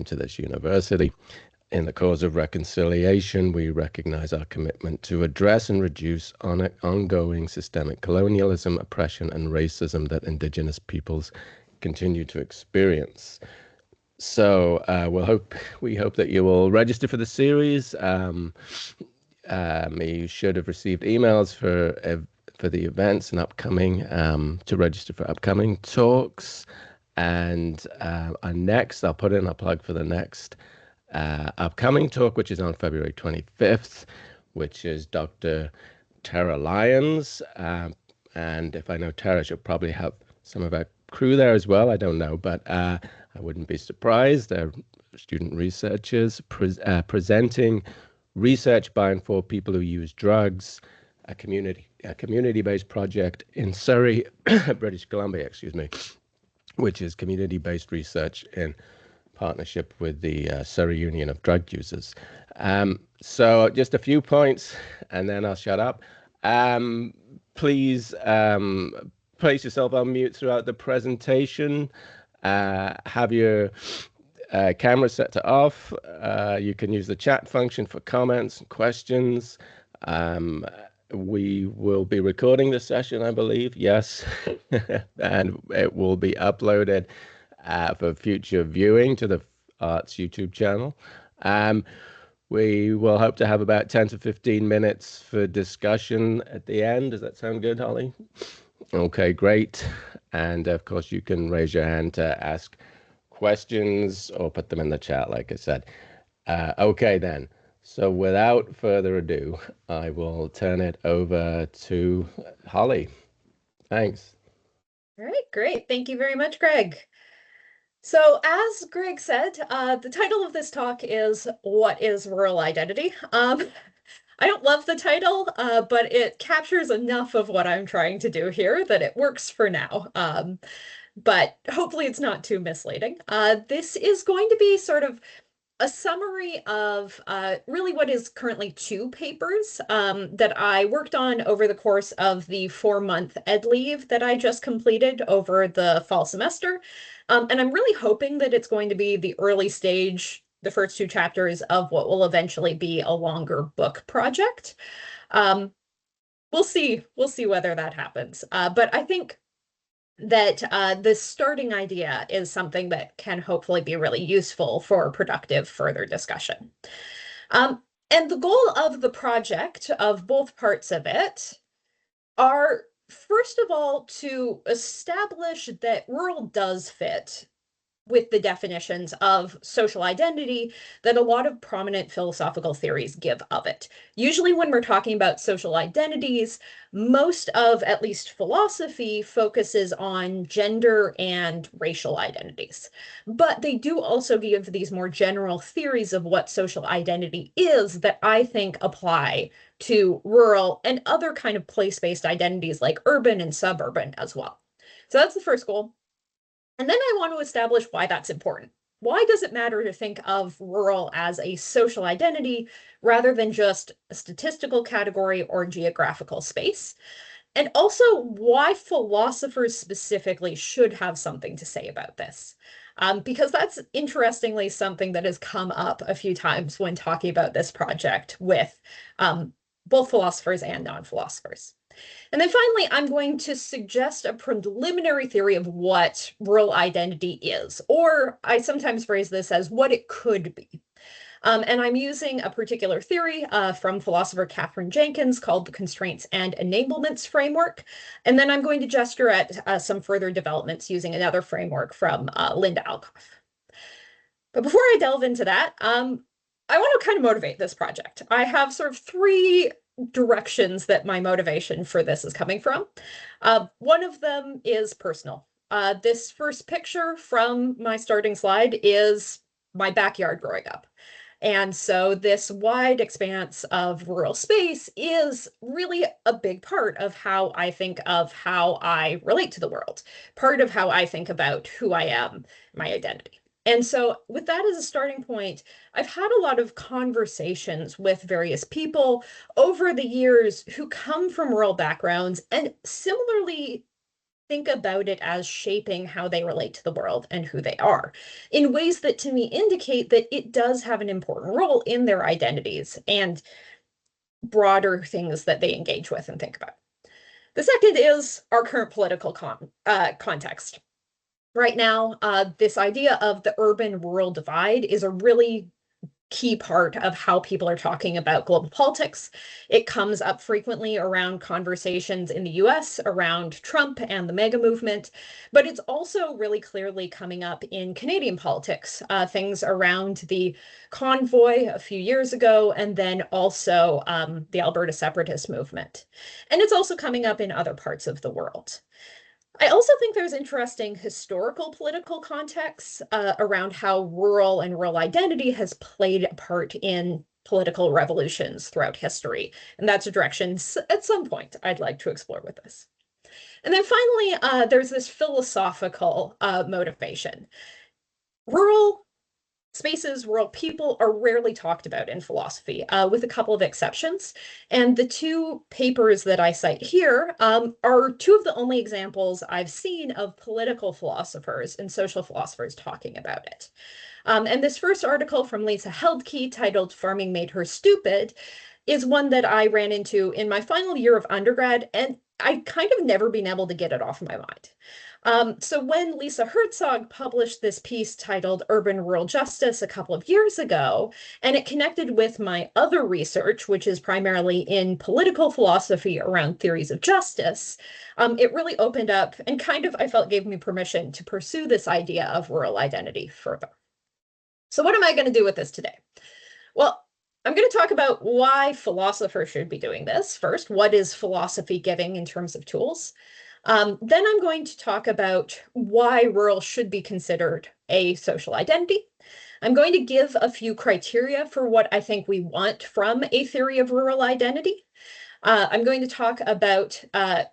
came to this university. In the cause of reconciliation, we recognize our commitment to address and reduce ongoing systemic colonialism, oppression, and racism that Indigenous peoples continue to experience. So we hope that you will register for the series. You should have received emails for the events and upcoming to register for upcoming talks. And I'll put in a plug for the next upcoming talk, which is on February 25th, which is Dr. Tara Lyons. And if I know Tara, she'll probably have some of our crew there as well. I don't know, but I wouldn't be surprised. They're student researchers presenting research by and for people who use drugs, a community-based project in Surrey, British Columbia, excuse me, which is community-based research in partnership with the Surrey Union of Drug Users. So just a few points, and then I'll shut up. Please place yourself on mute throughout the presentation. Have your camera set to off. You can use the chat function for comments and questions. We will be recording this session, I believe. Yes. And it will be uploaded for future viewing to the Arts YouTube channel. We will hope to have about 10 to 15 minutes for discussion at the end. Does that sound good, Holly? Okay, great. And of course, you can raise your hand to ask questions or put them in the chat, like I said. Okay, then. So without further ado, I will turn it over to Holly. Thanks. All right, great. Thank you very much, Greg. So as Greg said, the title of this talk is What is Rural Identity? I don't love the title, but it captures enough of what I'm trying to do here that it works for now. But hopefully it's not too misleading. This is going to be sort of a summary of really what is currently two papers that I worked on over the course of the 4-month ed leave that I just completed over the fall semester. And I'm really hoping that it's going to be the early stage, the first 2 chapters of what will eventually be a longer book project. We'll see whether that happens. But I think that the starting idea is something that can hopefully be really useful for productive further discussion. And the goal of the project, of both parts of it, are, first of all, to establish that rural does fit with the definitions of social identity that a lot of prominent philosophical theories give of it. Usually when we're talking about social identities, most of at least philosophy focuses on gender and racial identities. But they do also give these more general theories of what social identity is that I think apply to rural and other kind of place-based identities like urban and suburban as well. So that's the first goal. And then I want to establish why that's important. Why does it matter to think of rural as a social identity rather than just a statistical category or geographical space? And also why philosophers specifically should have something to say about this. Because that's interestingly something that has come up a few times when talking about this project with both philosophers and non-philosophers. And then finally, I'm going to suggest a preliminary theory of what rural identity is, or I sometimes phrase this as what it could be. And I'm using a particular theory from philosopher Katherine Jenkins called the Constraints and Enablements Framework. And then I'm going to gesture at some further developments using another framework from Linda Alcoff. But before I delve into that, I want to kind of motivate this project. I have sort of 3 directions that my motivation for this is coming from. One of them is personal. This first picture from my starting slide is my backyard growing up. And so this wide expanse of rural space is really a big part of how I think of how I relate to the world, part of how I think about who I am, my identity. And so with that as a starting point, I've had a lot of conversations with various people over the years who come from rural backgrounds and similarly think about it as shaping how they relate to the world and who they are, in ways that to me indicate that it does have an important role in their identities and broader things that they engage with and think about. The second is our current political context. Right now, this idea of the urban-rural divide is a really key part of how people are talking about global politics. It comes up frequently around conversations in the US around Trump and the MAGA movement, but it's also really clearly coming up in Canadian politics, things around the convoy a few years ago, and then also the Alberta separatist movement. And it's also coming up in other parts of the world. I also think there's interesting historical political contexts around how rural and rural identity has played a part in political revolutions throughout history. And that's a direction at some point I'd like to explore with this. And then finally, there's this philosophical motivation. Rural spaces, rural people are rarely talked about in philosophy, with a couple of exceptions. And the two papers that I cite here are two of the only examples I've seen of political philosophers and social philosophers talking about it. And this first article from Lisa Heldke, titled Farming Made Her Stupid, is one that I ran into in my final year of undergrad, and I kind of never been able to get it off my mind. So when Lisa Herzog published this piece titled Urban Rural Justice a couple of years ago, and it connected with my other research, which is primarily in political philosophy around theories of justice, it really opened up and kind of, I felt, gave me permission to pursue this idea of rural identity further. So what am I going to do with this today? Well, I'm going to talk about why philosophers should be doing this. First, what is philosophy giving in terms of tools? Then I'm going to talk about why rural should be considered a social identity. I'm going to give a few criteria for what I think we want from a theory of rural identity. I'm going to talk about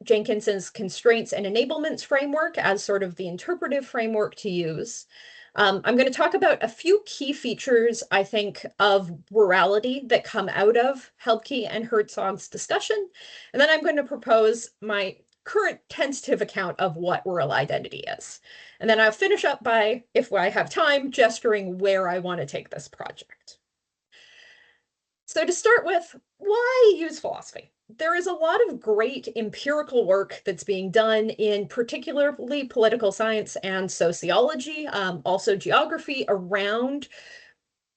Jenkinson's constraints and enablements framework as sort of the interpretive framework to use. I'm going to talk about a few key features, I think, of rurality that come out of Heldke and Herzog's discussion. And then I'm going to propose my current tentative account of what rural identity is. And then I'll finish up by, if I have time, gesturing where I want to take this project. So to start with, why use philosophy? There is a lot of great empirical work that's being done in particularly political science and sociology, also geography, around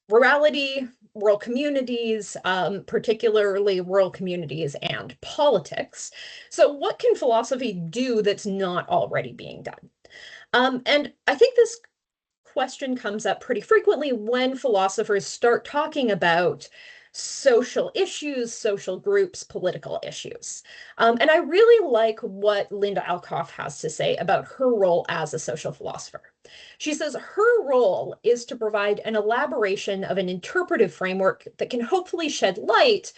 rurality, rural communities, particularly rural communities and politics. So what can philosophy do that's not already being done? And I think this question comes up pretty frequently when philosophers start talking about social issues, social groups, political issues. And I really like what Linda Alcoff has to say about her role as a social philosopher. She says her role is to provide an elaboration of an interpretive framework that can hopefully shed light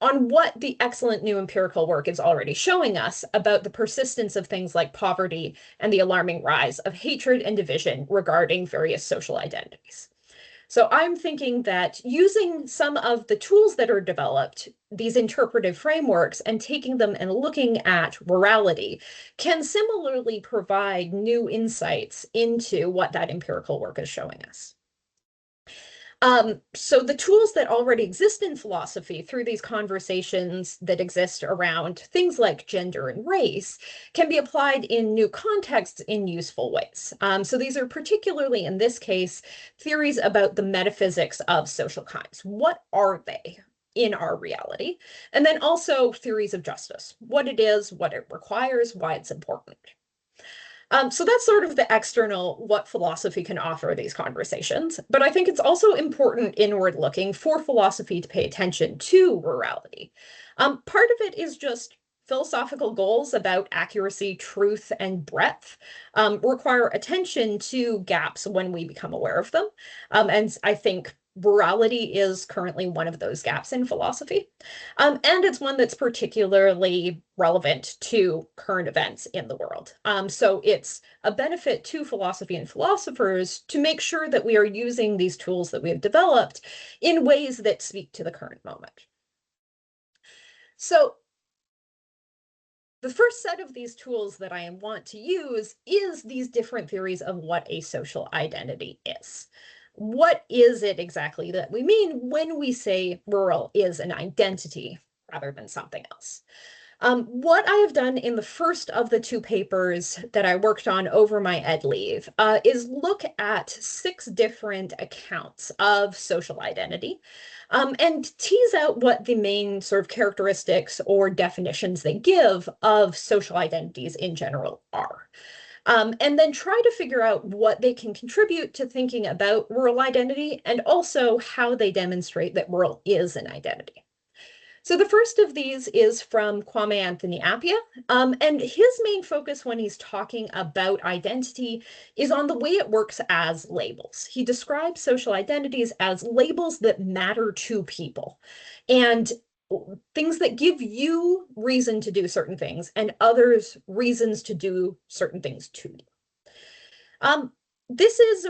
on what the excellent new empirical work is already showing us about the persistence of things like poverty and the alarming rise of hatred and division regarding various social identities. So I'm thinking that using some of the tools that are developed, these interpretive frameworks, and taking them and looking at rurality can similarly provide new insights into what that empirical work is showing us. So the tools that already exist in philosophy through these conversations that exist around things like gender and race can be applied in new contexts in useful ways. So these are particularly, in this case, theories about the metaphysics of social kinds. What are they in our reality? And then also theories of justice, what it is, what it requires, why it's important. So that's sort of the external, what philosophy can offer these conversations. But I think it's also important inward looking for philosophy to pay attention to rurality. Part of it is just philosophical goals about accuracy, truth, and breadth require attention to gaps when we become aware of them. And I think rurality is currently one of those gaps in philosophy. And it's one that's particularly relevant to current events in the world. So it's a benefit to philosophy and philosophers to make sure that we are using these tools that we have developed in ways that speak to the current moment. So the first set of these tools that I want to use is these different theories of what a social identity is. What is it exactly that we mean when we say rural is an identity rather than something else? What I have done in the first of the two papers that I worked on over my ed leave is look at 6 different accounts of social identity and tease out what the main sort of characteristics or definitions they give of social identities in general are. And then try to figure out what they can contribute to thinking about rural identity and also how they demonstrate that rural is an identity. So the first of these is from Kwame Anthony Appiah, and his main focus when he's talking about identity is on the way it works as labels. He describes social identities as labels that matter to people and things that give you reason to do certain things and others reasons to do certain things too. This is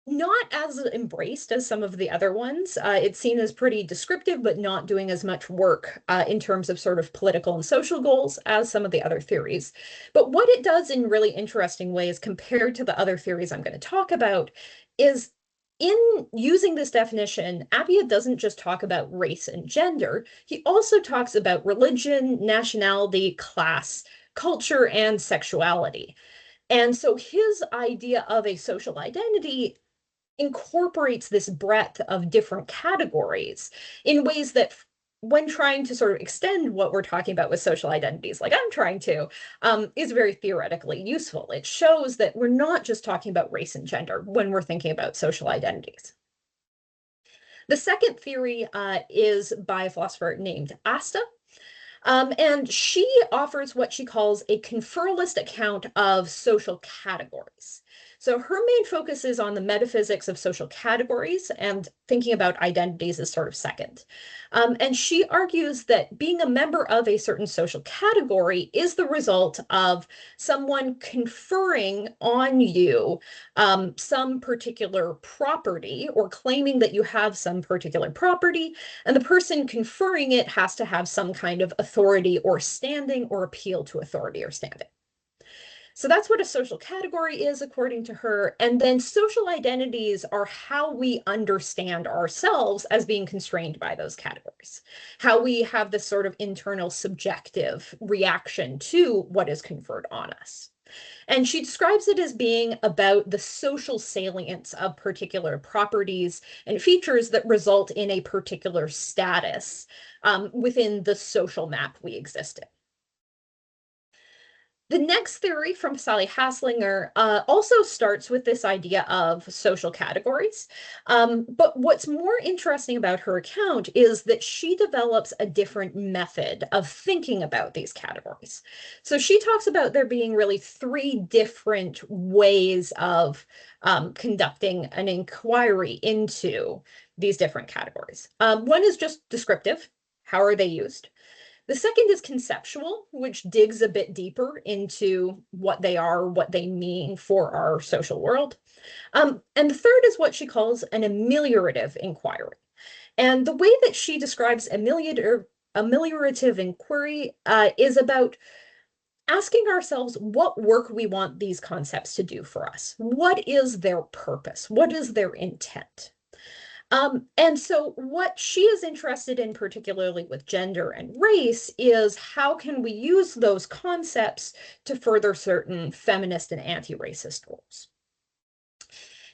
not as embraced as some of the other ones. It's seen as pretty descriptive, but not doing as much work in terms of sort of political and social goals as some of the other theories. But what it does in really interesting ways compared to the other theories I'm going to talk about is in using this definition, Appiah doesn't just talk about race and gender. He also talks about religion, nationality, class, culture, and sexuality. And so his idea of a social identity incorporates this breadth of different categories in ways that when trying to sort of extend what we're talking about with social identities, like I'm trying to, is very theoretically useful. It shows that we're not just talking about race and gender when we're thinking about social identities. The second theory is by a philosopher named Asta. And she offers what she calls a conferralist account of social categories. So her main focus is on the metaphysics of social categories and thinking about identities as sort of second. And she argues that being a member of a certain social category is the result of someone conferring on you some particular property or claiming that you have some particular property, and the person conferring it has to have some kind of authority or standing or appeal to authority or standing. So that's what a social category is, according to her. And then social identities are how we understand ourselves as being constrained by those categories, how we have this sort of internal subjective reaction to what is conferred on us. And she describes it as being about the social salience of particular properties and features that result in a particular status within the social map we exist in. The next theory from Sally Haslinger also starts with this idea of social categories. But what's more interesting about her account is that she develops a different method of thinking about these categories. So she talks about there being really 3 different ways of conducting an inquiry into these different categories. One is just descriptive. How are they used? The second is conceptual, which digs a bit deeper into what they are, what they mean for our social world. And the third is what she calls an ameliorative inquiry. And the way that she describes ameliorative inquiry is about asking ourselves what work we want these concepts to do for us. What is their purpose? What is their intent? And so what she is interested in, particularly with gender and race, is how can we use those concepts to further certain feminist and anti-racist goals.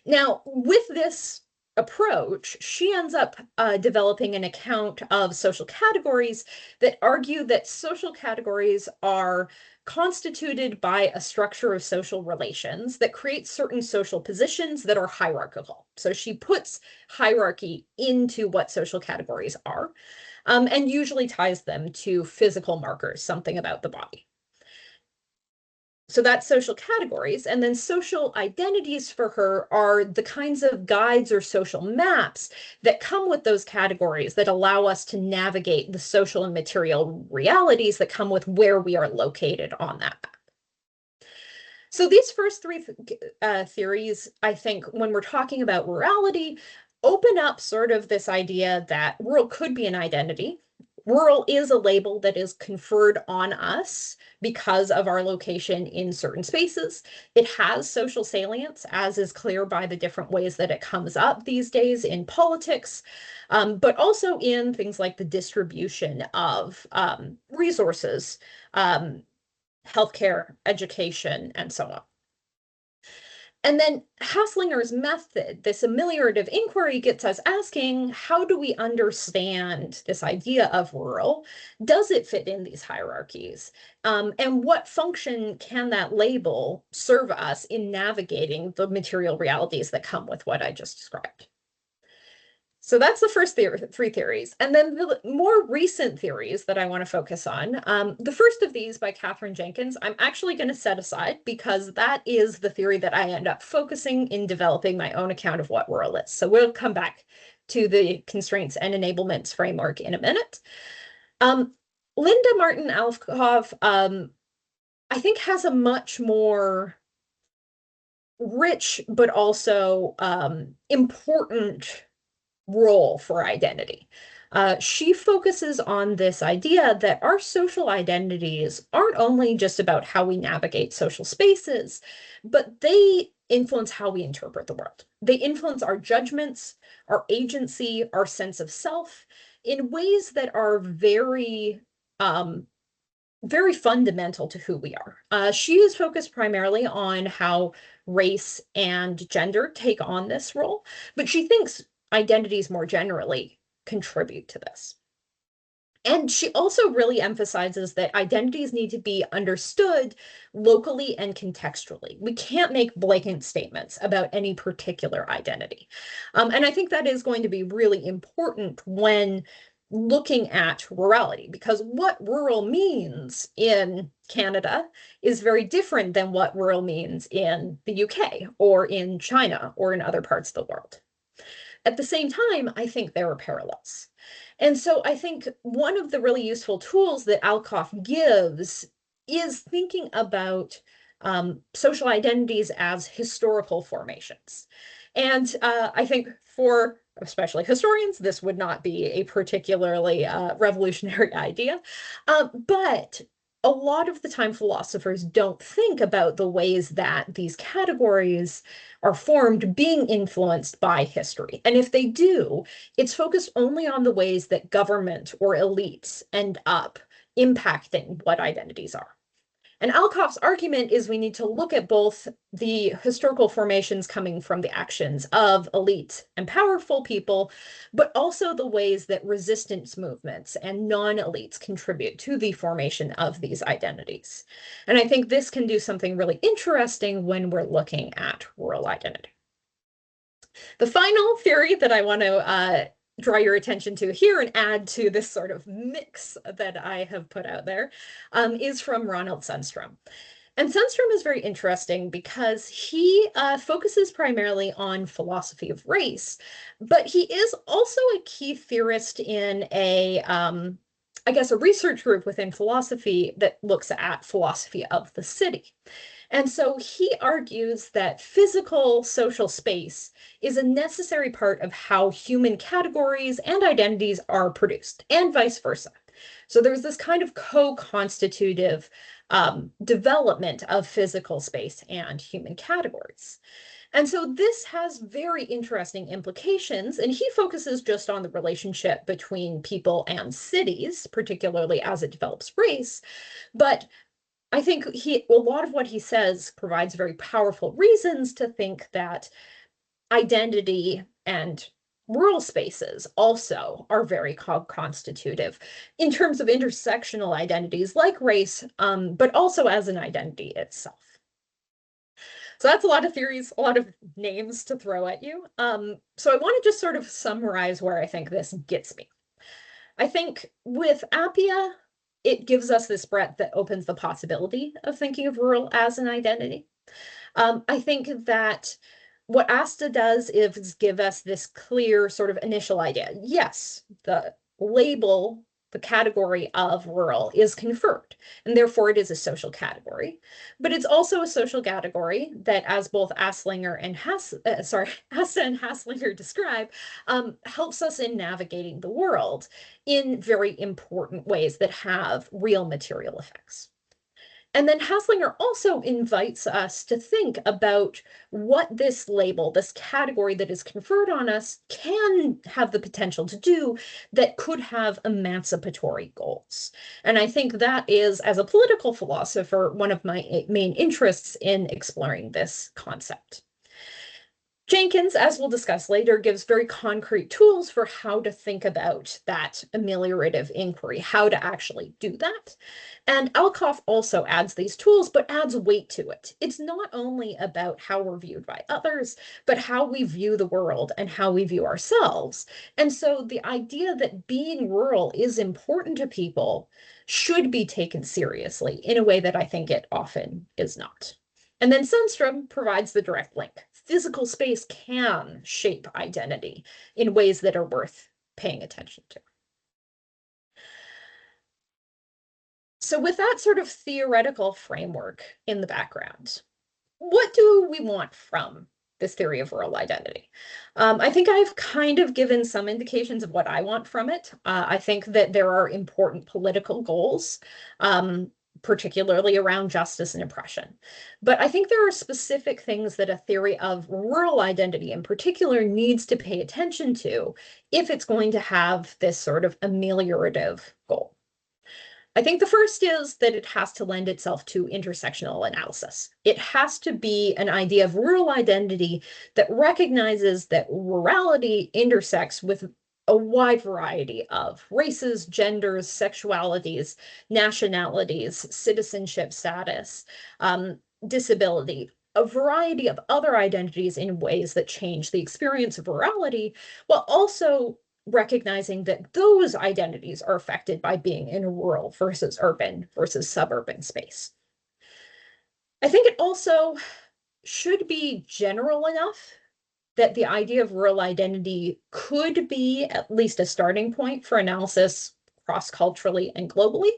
Now, with this approach, she ends up developing an account of social categories that argue that social categories are constituted by a structure of social relations that creates certain social positions that are hierarchical. So she puts hierarchy into what social categories are, and usually ties them to physical markers, something about the body. So that's social categories. And then social identities for her are the kinds of guides or social maps that come with those categories that allow us to navigate the social and material realities that come with where we are located on that map. So these first 3 theories, I think, when we're talking about rurality, open up sort of this idea that rural could be an identity. rural is a label that is conferred on us because of our location in certain spaces. It has social salience, as is clear by the different ways that it comes up these days in politics, but also in things like the distribution of resources, healthcare, education, and so on. And then Haslinger's method, this ameliorative inquiry, gets us asking, how do we understand this idea of rural? Does it fit in these hierarchies? And what function can that label serve us in navigating the material realities that come with what I just described? So that's the first three theories. And then the more recent theories that I want to focus on. The first of these by Katherine Jenkins, I'm actually going to set aside because that is the theory that I end up focusing in developing my own account of what rural is. So we'll come back to the constraints and enablements framework in a minute. Linda Martin Alfkov, I think, has a much more rich but also important role for identity. She focuses on this idea that our social identities aren't only just about how we navigate social spaces, but they influence how we interpret the world. They influence our judgments, our agency, our sense of self in ways that are very very fundamental to who we are. She is focused primarily on how race and gender take on this role, but she thinks identities more generally contribute to this. And she also really emphasizes that identities need to be understood locally and contextually. We can't make blanket statements about any particular identity. And I think that is going to be really important when looking at rurality, because what rural means in Canada is very different than what rural means in the UK or in China or in other parts of the world. At the same time, I think there are parallels. And so I think one of the really useful tools that Alcoff gives is thinking about social identities as historical formations. And I think for especially historians, this would not be a particularly revolutionary idea. But a lot of the time, philosophers don't think about the ways that these categories are formed being influenced by history. And if they do, it's focused only on the ways that government or elites end up impacting what identities are. And Alcoff's argument is we need to look at both the historical formations coming from the actions of elite and powerful people, but also the ways that resistance movements and non-elites contribute to the formation of these identities. And I think this can do something really interesting when we're looking at rural identity. The final theory that I want to draw your attention to here and add to this sort of mix that I have put out there is from Ronald Sundstrom. And Sundstrom is very interesting because he focuses primarily on philosophy of race, but he is also a key theorist in I guess, a research group within philosophy that looks at philosophy of the city. And so he argues that physical social space is a necessary part of how human categories and identities are produced, and vice versa. So there's this kind of co-constitutive development of physical space and human categories. And so this has very interesting implications, and he focuses just on the relationship between people and cities, particularly as it develops race. But I think a lot of what he says provides very powerful reasons to think that identity and rural spaces also are very constitutive in terms of intersectional identities like race, but also as an identity itself. So that's a lot of theories, a lot of names to throw at you. So I want to just sort of summarize where I think this gets me. I think with Appia, it gives us this breadth that opens the possibility of thinking of rural as an identity. I think that what ASTA does is give us this clear sort of initial idea. Yes, the label, the category of rural is conferred, and therefore it is a social category. But it's also a social category that, as both Asslinger and Hasse and Hasslinger describe, helps us in navigating the world in very important ways that have real material effects. And then Hasslinger also invites us to think about what this label, this category that is conferred on us, can have the potential to do that could have emancipatory goals. And I think that is, as a political philosopher, one of my main interests in exploring this concept. Jenkins, as we'll discuss later, gives very concrete tools for how to think about that ameliorative inquiry, how to actually do that. And Alcoff also adds these tools, but adds weight to it. It's not only about how we're viewed by others, but how we view the world and how we view ourselves. And so the idea that being rural is important to people should be taken seriously in a way that I think it often is not. And then Sundstrom provides the direct link. Physical space can shape identity in ways that are worth paying attention to. So with that sort of theoretical framework in the background, what do we want from this theory of rural identity? I think I've kind of given some indications of what I want from it. I think that there are important political goals, particularly around justice and oppression. But I think there are specific things that a theory of rural identity in particular needs to pay attention to if it's going to have this sort of ameliorative goal. I think the first is that it has to lend itself to intersectional analysis. It has to be an idea of rural identity that recognizes that rurality intersects with a wide variety of races, genders, sexualities, nationalities, citizenship status, disability, a variety of other identities in ways that change the experience of rurality, while also recognizing that those identities are affected by being in a rural versus urban versus suburban space. I think it also should be general enough that the idea of rural identity could be at least a starting point for analysis cross-culturally and globally,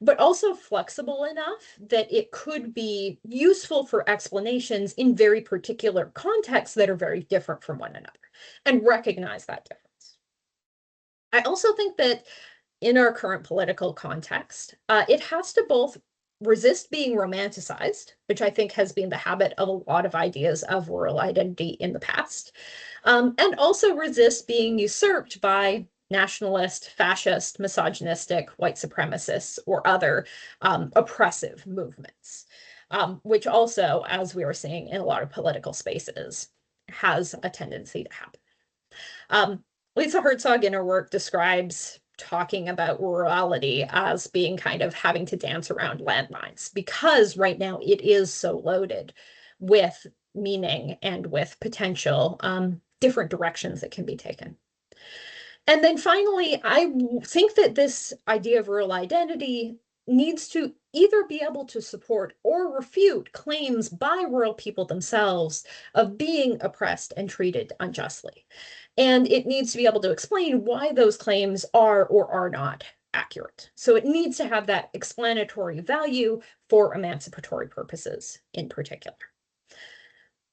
but also flexible enough that it could be useful for explanations in very particular contexts that are very different from one another, and recognize that difference. I also think that in our current political context, it has to both resist being romanticized, which I think has been the habit of a lot of ideas of rural identity in the past, and also resist being usurped by nationalist, fascist, misogynistic, white supremacists, or other oppressive movements, which also, as we were seeing in a lot of political spaces, has a tendency to happen. Lisa Herzog in her work describes talking about rurality as being kind of having to dance around landmines, because right now it is so loaded with meaning and with potential different directions that can be taken. And then finally, I think that this idea of rural identity needs to either be able to support or refute claims by rural people themselves of being oppressed and treated unjustly. And it needs to be able to explain why those claims are or are not accurate. So it needs to have that explanatory value for emancipatory purposes in particular.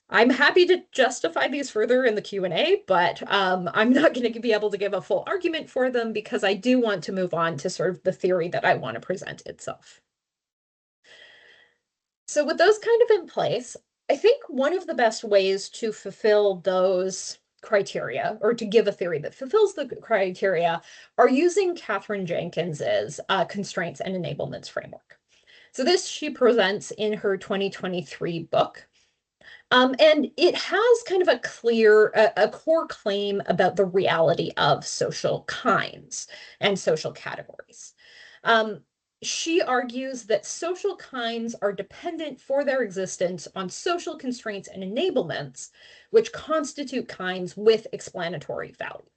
I'm happy to justify these further in the Q&A, but I'm not going to be able to give a full argument for them because I do want to move on to sort of the theory that I want to present itself. So with those kind of in place, I think one of the best ways to fulfill those criteria, or to give a theory that fulfills the criteria, are using Katherine Jenkins's constraints and enablements framework. So this she presents in her 2023 book. And it has kind of a core claim about the reality of social kinds and social categories. She argues that social kinds are dependent for their existence on social constraints and enablements, which constitute kinds with explanatory value.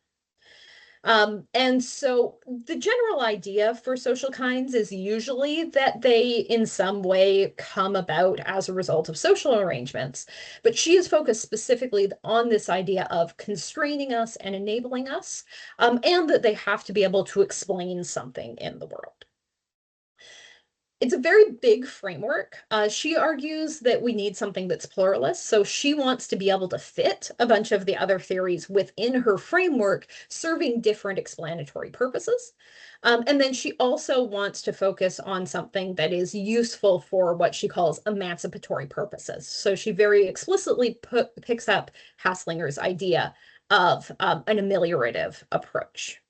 And so the general idea for social kinds is usually that they, in some way, come about as a result of social arrangements. But she is focused specifically on this idea of constraining us and enabling us, and that they have to be able to explain something in the world. It's a very big framework. She argues that we need something that's pluralist. So she wants to be able to fit a bunch of the other theories within her framework, serving different explanatory purposes. And then she also wants to focus on something that is useful for what she calls emancipatory purposes. So she very explicitly picks up Haslinger's idea of an ameliorative approach.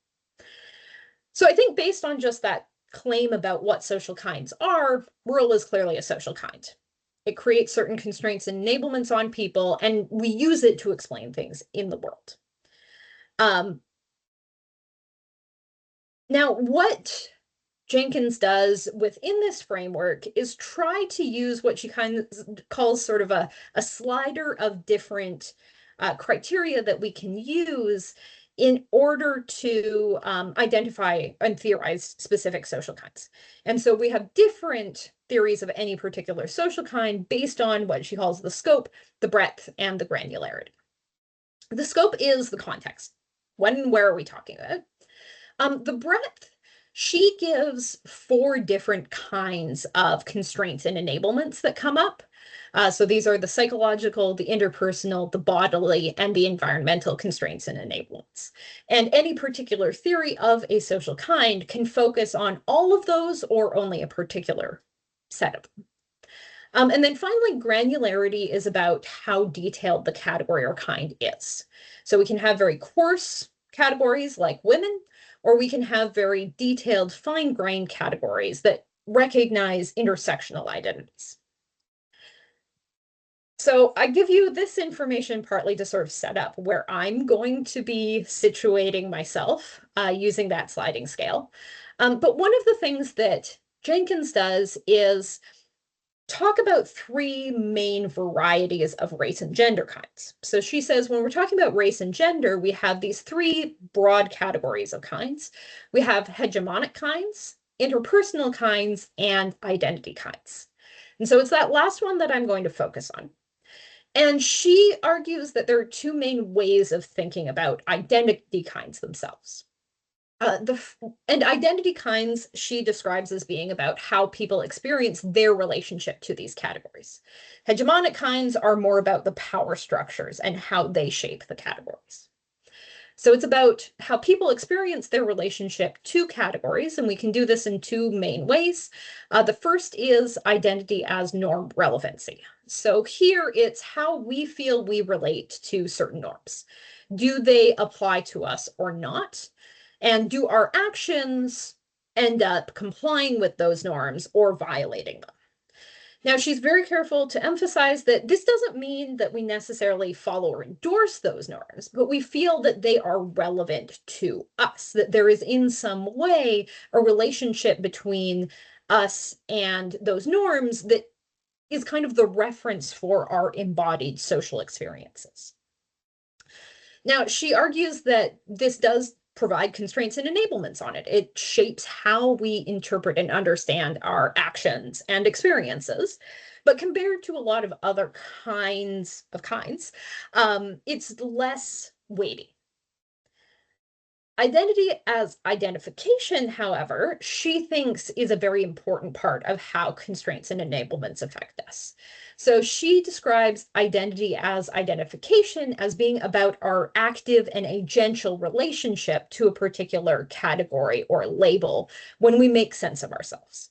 So I think based on just that claim about what social kinds are, rural is clearly a social kind. It creates certain constraints and enablements on people, and we use it to explain things in the world. Now, what Jenkins does within this framework is try to use what she kind of calls sort of a slider of different criteria that we can use in order to identify and theorize specific social kinds. And so we have different theories of any particular social kind based on what she calls the scope, the breadth, and the granularity. The scope is the context. When and where are we talking about? The breadth, she gives 4 different kinds of constraints and enablements that come up. So these are the psychological, the interpersonal, the bodily, and the environmental constraints and enablements. And any particular theory of a social kind can focus on all of those or only a particular set of them. And then finally, granularity is about how detailed the category or kind is. So we can have very coarse categories like women, or we can have very detailed, fine-grained categories that recognize intersectional identities. So I give you this information partly to sort of set up where I'm going to be situating myself using that sliding scale. But one of the things that Jenkins does is talk about 3 main varieties of race and gender kinds. So she says when we're talking about race and gender, we have these 3 broad categories of kinds. We have hegemonic kinds, interpersonal kinds, and identity kinds. And so it's that last one that I'm going to focus on. And she argues that there are 2 main ways of thinking about identity kinds themselves. And identity kinds she describes as being about how people experience their relationship to these categories. Hegemonic kinds are more about the power structures and how they shape the categories. So it's about how people experience their relationship to categories, and we can do this in 2 main ways. The first is identity as norm relevancy. So here it's how we feel we relate to certain norms. Do they apply to us or not? And do our actions end up complying with those norms or violating them? Now, she's very careful to emphasize that this doesn't mean that we necessarily follow or endorse those norms, but we feel that they are relevant to us, that there is in some way a relationship between us and those norms that is kind of the reference for our embodied social experiences. Now, she argues that this does provide constraints and enablements on it. It shapes how we interpret and understand our actions and experiences. But compared to a lot of other kinds of kinds, it's less weighty. Identity as identification, however, she thinks is a very important part of how constraints and enablements affect us. So she describes identity as identification as being about our active and agential relationship to a particular category or label when we make sense of ourselves.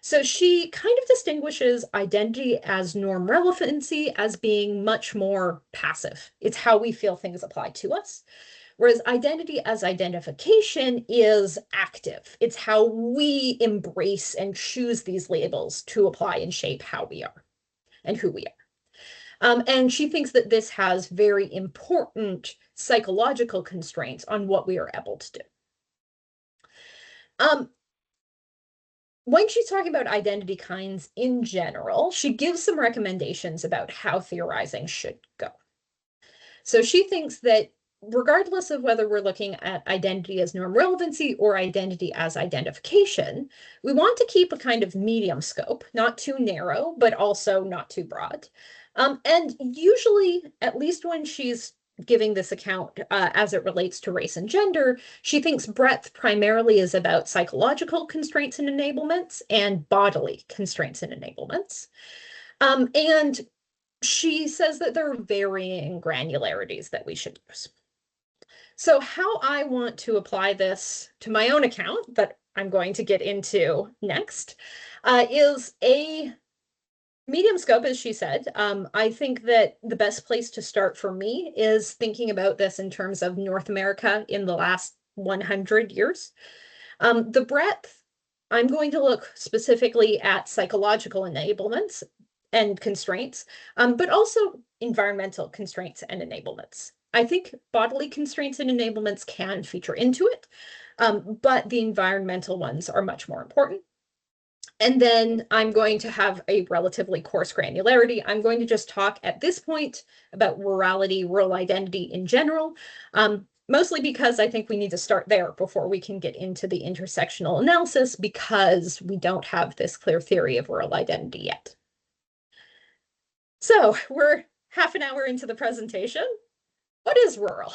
So she kind of distinguishes identity as norm relevancy as being much more passive. It's how we feel things apply to us. Whereas identity as identification is active. It's how we embrace and choose these labels to apply and shape how we are and who we are. And she thinks that this has very important psychological constraints on what we are able to do. When she's talking about identity kinds in general, she gives some recommendations about how theorizing should go. So she thinks that regardless of whether we're looking at identity as norm relevancy or identity as identification, we want to keep a kind of medium scope, not too narrow, but also not too broad. And usually, at least when she's giving this account as it relates to race and gender, she thinks breadth primarily is about psychological constraints and enablements and bodily constraints and enablements. And she says that there are varying granularities that we should use. So how I want to apply this to my own account that I'm going to get into next is a medium scope, as she said. I think that the best place to start for me is thinking about this in terms of North America in the last 100 years. The breadth, I'm going to look specifically at psychological enablements and constraints, but also environmental constraints and enablements. I think bodily constraints and enablements can feature into it, but the environmental ones are much more important. And then I'm going to have a relatively coarse granularity. I'm going to just talk at this point about rurality, rural identity in general, mostly because I think we need to start there before we can get into the intersectional analysis, because we don't have this clear theory of rural identity yet. So we're half an hour into the presentation. What is rural?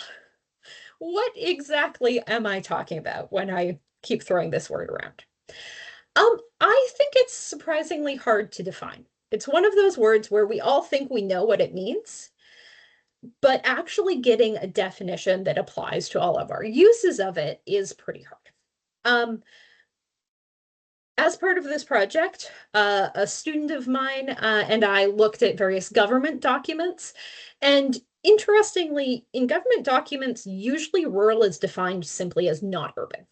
What exactly am I talking about when I keep throwing this word around? I think it's surprisingly hard to define. It's one of those words where we all think we know what it means, but actually getting a definition that applies to all of our uses of it is pretty hard. As part of this project, a student of mine and I looked at various government documents, and interestingly, in government documents, usually rural is defined simply as not urban.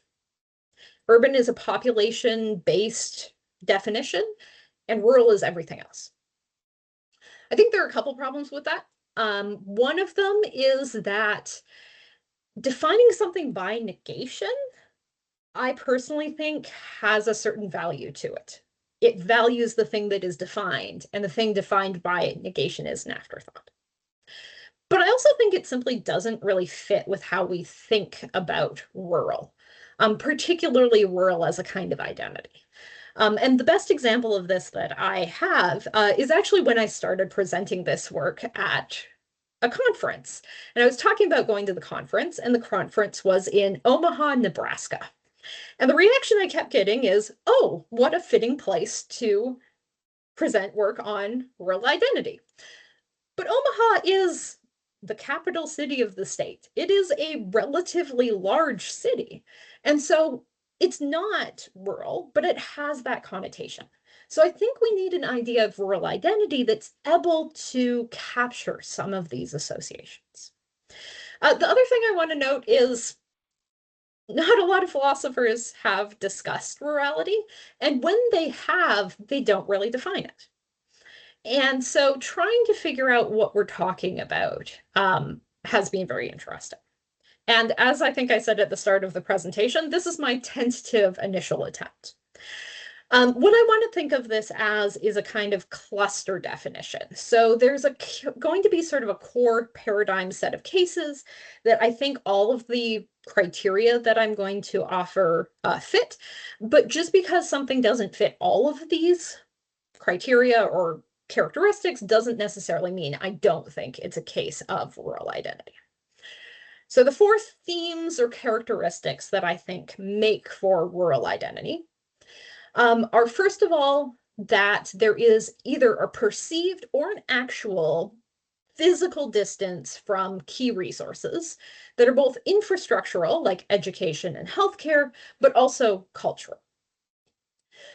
Urban is a population-based definition, and rural is everything else. I think there are a couple problems with that. One of them is that defining something by negation, I personally think, has a certain value to it. It values the thing that is defined, and the thing defined by negation is an afterthought. But I also think it simply doesn't really fit with how we think about rural, particularly rural as a kind of identity. And the best example of this that I have is actually when I started presenting this work at a conference. And I was talking about going to the conference, and the conference was in Omaha, Nebraska. And the reaction I kept getting is, oh, what a fitting place to present work on rural identity. But Omaha is the capital city of the state. It is a relatively large city. And so it's not rural, but it has that connotation. So I think we need an idea of rural identity that's able to capture some of these associations. The other thing I want to note is not a lot of philosophers have discussed rurality, and when they have, they don't really define it. And so trying to figure out what we're talking about has been very interesting. And as I think I said at the start of the presentation, this is my tentative initial attempt. What I want to think of this as is a kind of cluster definition. So there's going to be sort of a core paradigm set of cases that I think all of the criteria that I'm going to offer fit. But just because something doesn't fit all of these criteria or characteristics doesn't necessarily mean I don't think it's a case of rural identity. So the four themes or characteristics that I think make for rural identity are, first of all, that there is either a perceived or an actual physical distance from key resources that are both infrastructural, like education and healthcare, but also cultural.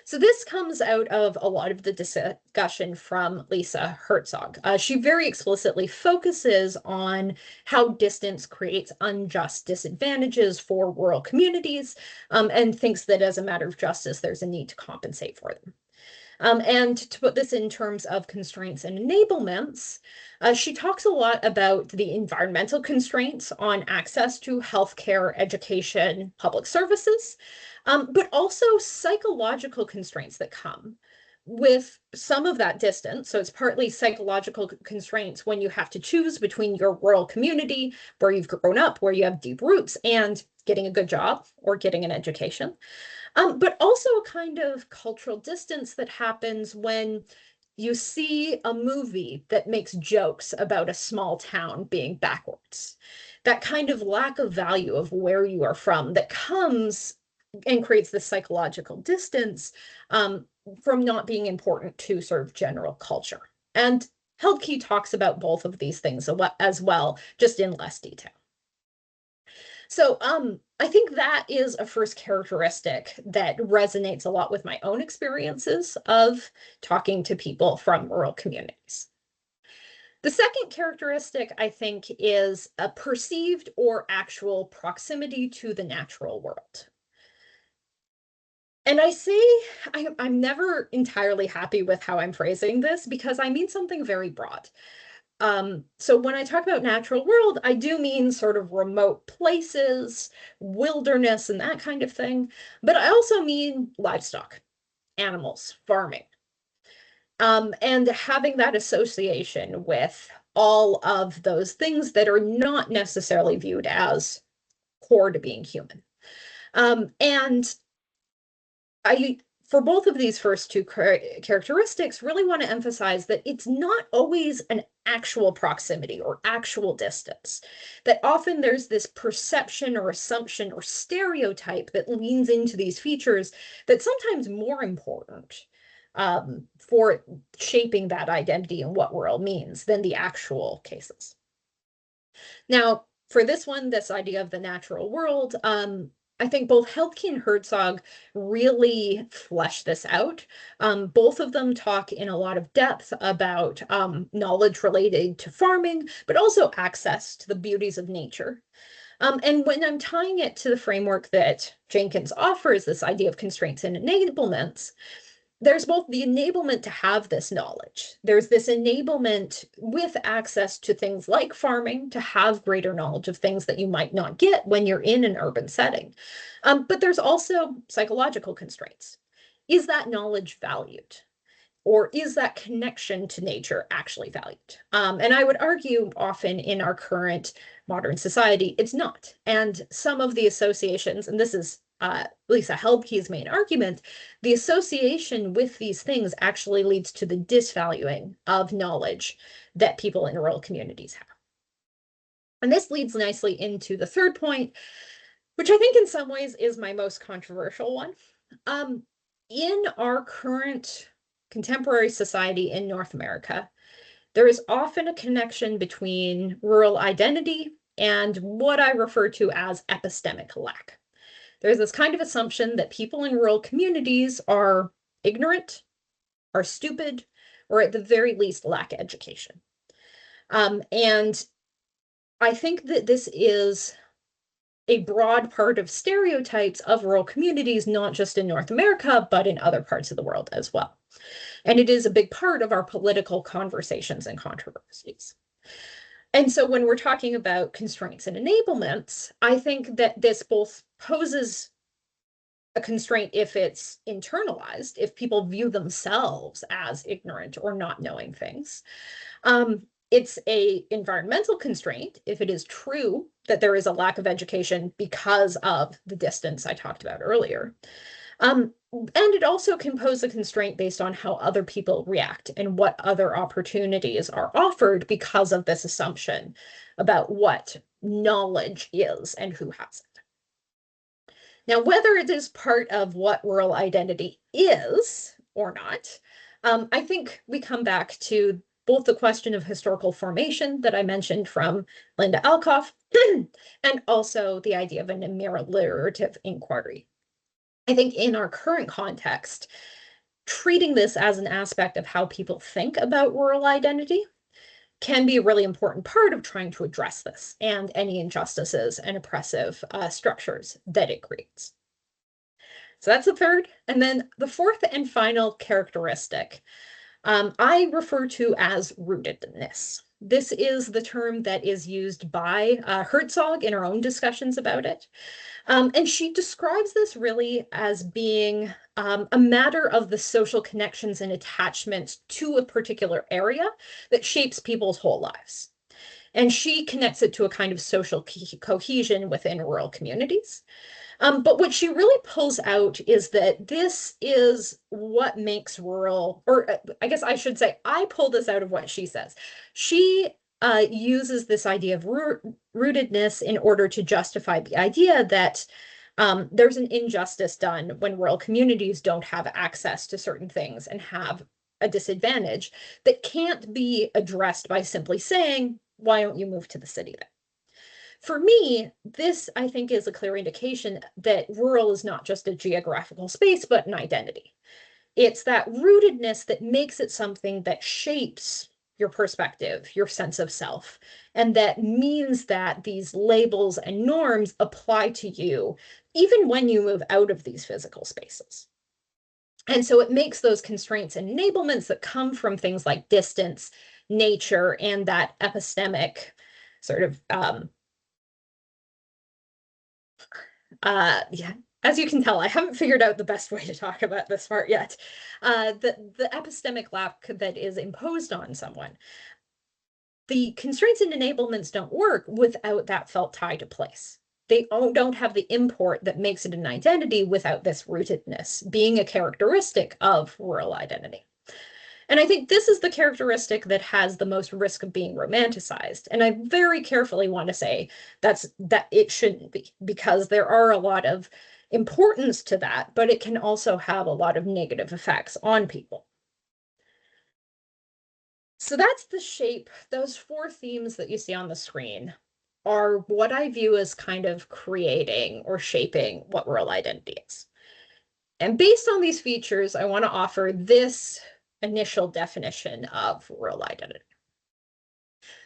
So this comes out of a lot of the discussion from Lisa Herzog. She very explicitly focuses on how distance creates unjust disadvantages for rural communities, and thinks that as a matter of justice, there's a need to compensate for them. And to put this in terms of constraints and enablements, she talks a lot about the environmental constraints on access to healthcare, education, public services, but also psychological constraints that come with some of that distance, so it's partly psychological constraints when you have to choose between your rural community where you've grown up, where you have deep roots, and getting a good job or getting an education. But also a kind of cultural distance that happens when you see a movie that makes jokes about a small town being backwards. That kind of lack of value of where you are from that comes and creates this psychological distance from not being important to sort of general culture. And Heldke talks about both of these things as well, just in less detail. So I think that is a first characteristic that resonates a lot with my own experiences of talking to people from rural communities. The second characteristic, I think, is a perceived or actual proximity to the natural world. And I say I'm never entirely happy with how I'm phrasing this because I mean something very broad. So when I talk about natural world, I do mean sort of remote places, wilderness, and that kind of thing. But I also mean livestock, animals, farming, and having that association with all of those things that are not necessarily viewed as core to being human. And I, for both of these first two characteristics, really want to emphasize that it's not always an actual proximity or actual distance. That often there's this perception or assumption or stereotype that leans into these features that's sometimes more important for shaping that identity and what rural means than the actual cases. Now, for this one, this idea of the natural world, I think both Heltke and Herzog really flesh this out. Both of them talk in a lot of depth about knowledge related to farming, but also access to the beauties of nature. And when I'm tying it to the framework that Jenkins offers, this idea of constraints and enablements, there's both the enablement to have this knowledge. There's this enablement with access to things like farming to have greater knowledge of things that you might not get when you're in an urban setting. But there's also psychological constraints. Is that knowledge valued? Or is that connection to nature actually valued? And I would argue often in our current modern society, it's not. And some of the associations, and this is Lisa Heldke's main argument, the association with these things actually leads to the disvaluing of knowledge that people in rural communities have. And this leads nicely into the third point, which I think in some ways is my most controversial one. In our current contemporary society in North America, there is often a connection between rural identity and what I refer to as epistemic lack. There's this kind of assumption that people in rural communities are ignorant, are stupid, or at the very least lack education. And I think that this is a broad part of stereotypes of rural communities, not just in North America, but in other parts of the world as well. And it is a big part of our political conversations and controversies. And so when we're talking about constraints and enablements, I think that this both poses a constraint if it's internalized, if people view themselves as ignorant or not knowing things. It's a environmental constraint if it is true that there is a lack of education because of the distance I talked about earlier. And it also can pose a constraint based on how other people react and what other opportunities are offered because of this assumption about what knowledge is and who has it. Now, whether it is part of what rural identity is or not, I think we come back to both the question of historical formation that I mentioned from Linda Alcoff, and also the idea of an ameliorative inquiry. I think in our current context, treating this as an aspect of how people think about rural identity can be a really important part of trying to address this and any injustices and oppressive structures that it creates. So that's the third. And then the fourth and final characteristic I refer to as rootedness. This is the term that is used by Herzog in her own discussions about it. And she describes this really as being a matter of the social connections and attachments to a particular area that shapes people's whole lives. And she connects it to a kind of social cohesion within rural communities. But what she really pulls out is that this is what makes rural, or I guess I should say, I pull this out of what she says. She uses this idea of rootedness in order to justify the idea that there's an injustice done when rural communities don't have access to certain things and have a disadvantage that can't be addressed by simply saying, why don't you move to the city then? For me, this, I think, is a clear indication that rural is not just a geographical space, but an identity. It's that rootedness that makes it something that shapes your perspective, your sense of self, and that means that these labels and norms apply to you even when you move out of these physical spaces. And so it makes those constraints and enablements that come from things like distance, nature, and that epistemic sort of yeah, as you can tell, I haven't figured out the best way to talk about this part yet. The epistemic lack that is imposed on someone. The constraints and enablements don't work without that felt tie to place. They don't have the import that makes it an identity without this rootedness being a characteristic of rural identity. And I think this is the characteristic that has the most risk of being romanticized. And I very carefully want to say that it shouldn't be, because there are a lot of importance to that, but it can also have a lot of negative effects on people. So that's the shape. Those four themes that you see on the screen are what I view as kind of creating or shaping what rural identity is. And based on these features, I want to offer this initial definition of rural identity.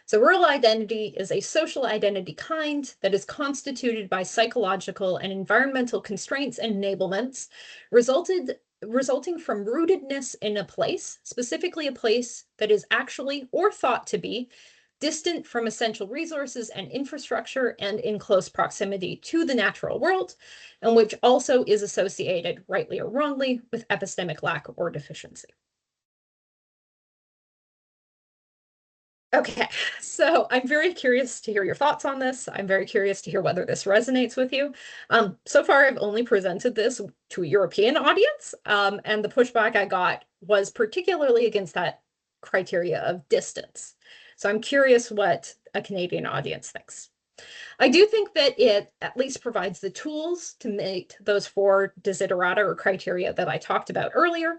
So rural identity is a social identity kind that is constituted by psychological and environmental constraints and enablements resulting from rootedness in a place, specifically a place that is actually or thought to be distant from essential resources and infrastructure and in close proximity to the natural world, and which also is associated, rightly or wrongly, with epistemic lack or deficiency. Okay, so I'm very curious to hear your thoughts on this. I'm very curious to hear whether this resonates with you. So far, I've only presented this to a European audience, and the pushback I got was particularly against that criteria of distance. So I'm curious what a Canadian audience thinks. I do think that it at least provides the tools to meet those four desiderata or criteria that I talked about earlier.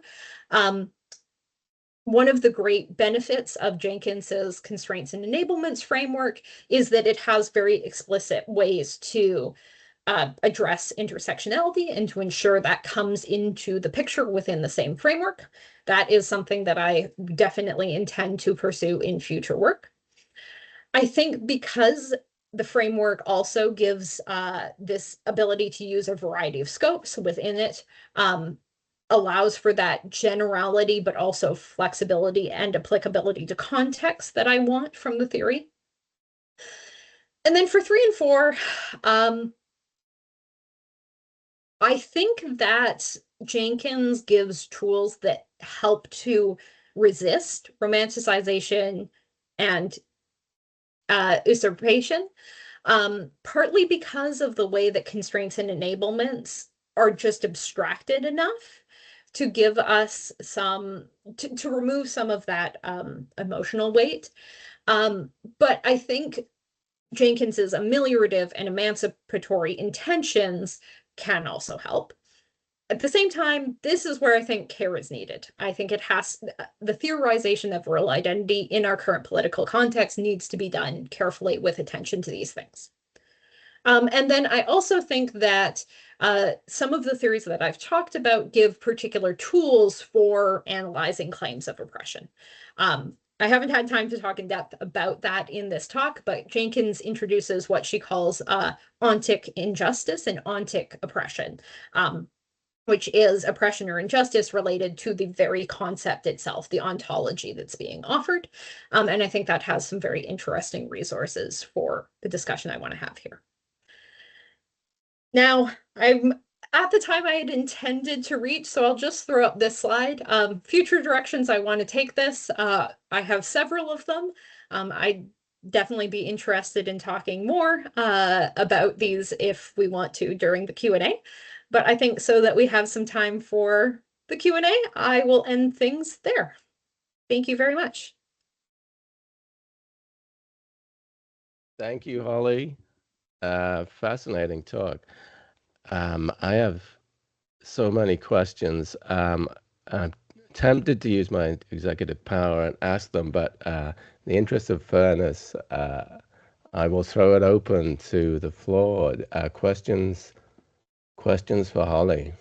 One of the great benefits of Jenkins's constraints and enablements framework is that it has very explicit ways to address intersectionality and to ensure that comes into the picture within the same framework. That is something that I definitely intend to pursue in future work. I think because the framework also gives this ability to use a variety of scopes within it, allows for that generality, but also flexibility and applicability to context that I want from the theory. And then for 3 and 4, I think that Jenkins gives tools that help to resist romanticization and usurpation, partly because of the way that constraints and enablements are just abstracted enough to give us to remove some of that emotional weight. But I think Jenkins's ameliorative and emancipatory intentions can also help. At the same time, this is where I think care is needed. I think the theorization of rural identity in our current political context needs to be done carefully with attention to these things. And then I also think that some of the theories that I've talked about give particular tools for analyzing claims of oppression. I haven't had time to talk in depth about that in this talk, but Jenkins introduces what she calls ontic injustice and ontic oppression. which is oppression or injustice related to the very concept itself, the ontology that's being offered. And I think that has some very interesting resources for the discussion I want to have here. Now, I'm at the time I had intended to reach, so I'll just throw up this slide. Future directions I want to take this. I have several of them. I'd definitely be interested in talking more about these if we want to during the Q&A. But I think so that we have some time for the Q&A, I will end things there. Thank you very much. Thank you, Holly. Fascinating talk. I have so many questions. I'm tempted to use my executive power and ask them, but in the interest of fairness, I will throw it open to the floor. Questions for Holly.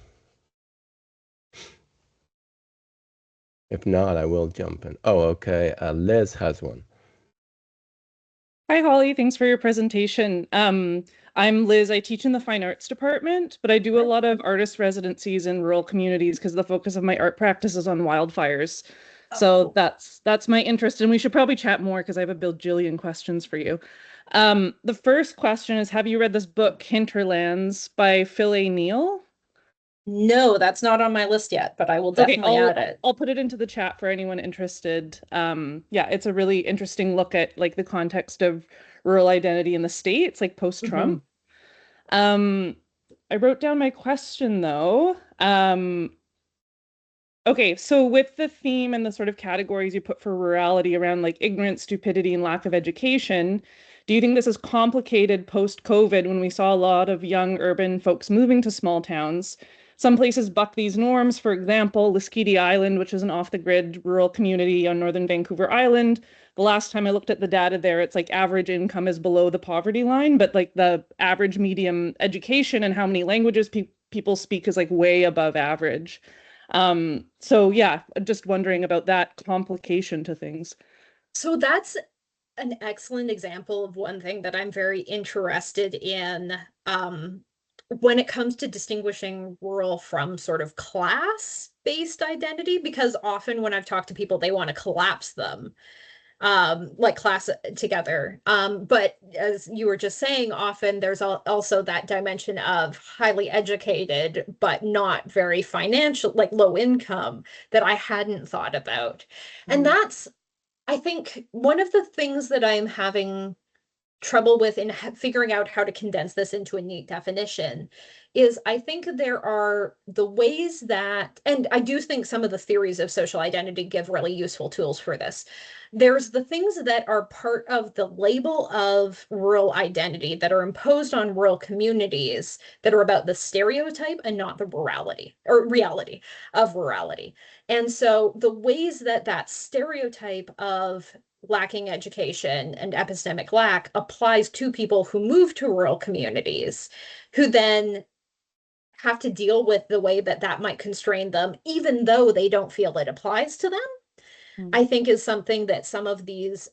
If not, I will jump in. Oh, okay. Liz has one. Hi, Holly. Thanks for your presentation. I'm Liz. I teach in the fine arts department, but I do a lot of artist residencies in rural communities because the focus of my art practice is on wildfires. So that's my interest, and we should probably chat more because I have a bajillion questions for you. The first question is, have you read this book, Hinterlands by Phil A. Neal? No, that's not on my list yet, but I will Okay, definitely add it. I'll put it into the chat for anyone interested. Yeah, it's a really interesting look at like the context of rural identity in the States, like post-Trump. I wrote down my question though. Okay, so with the theme and the sort of categories you put for rurality around like ignorance, stupidity, and lack of education, do you think this is complicated post-COVID when we saw a lot of young urban folks moving to small towns? Some places buck these norms. For example, Liskiti Island, which is an off-the-grid rural community on northern Vancouver Island. The last time I looked at the data there, it's like average income is below the poverty line, but like the average medium education and how many languages people speak is like way above average. So yeah, just wondering about that complication to things. So that's an excellent example of one thing that I'm very interested in when it comes to distinguishing rural from sort of class-based identity, because often when I've talked to people, they want to collapse them, like class together. But as you were just saying, often there's also that dimension of highly educated, but not very financial, like low income that I hadn't thought about. And that's, I think, one of the things that I'm having trouble with in figuring out how to condense this into a neat definition is I think there are the ways that, and I do think some of the theories of social identity give really useful tools for this. There's the things that are part of the label of rural identity that are imposed on rural communities that are about the stereotype and not the rurality or reality of rurality. And so the ways that that stereotype of lacking education and epistemic lack applies to people who move to rural communities, who then have to deal with the way that that might constrain them, even though they don't feel it applies to them, I think is something that some of these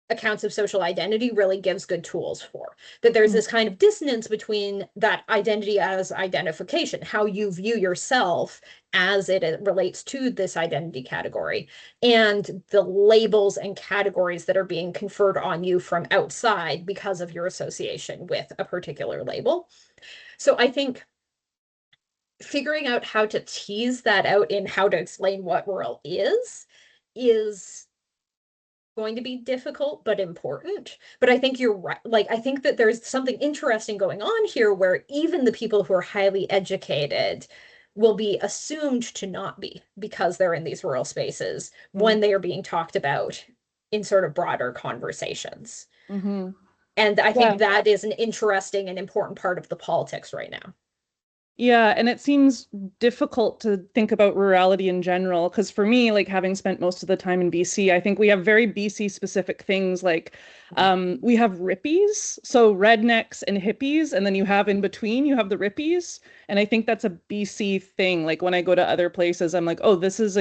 accounts of social identity really gives good tools for. That there's this kind of dissonance between that identity as identification, how you view yourself as it relates to this identity category, and the labels and categories that are being conferred on you from outside because of your association with a particular label. So I think figuring out how to tease that out in how to explain what rural is going to be difficult but important. But I think you're right. Like, I think that there's something interesting going on here where even the people who are highly educated will be assumed to not be because they're in these rural spaces when they are being talked about in sort of broader conversations. And I think that is an interesting and important part of the politics right now. Yeah, and it seems difficult to think about rurality in general, because for me, like having spent most of the time in BC, I think we have very BC specific things like we have rippies, so rednecks and hippies, and then you have in between, you have the rippies. And I think that's a BC thing. Like when I go to other places, I'm like, oh, this is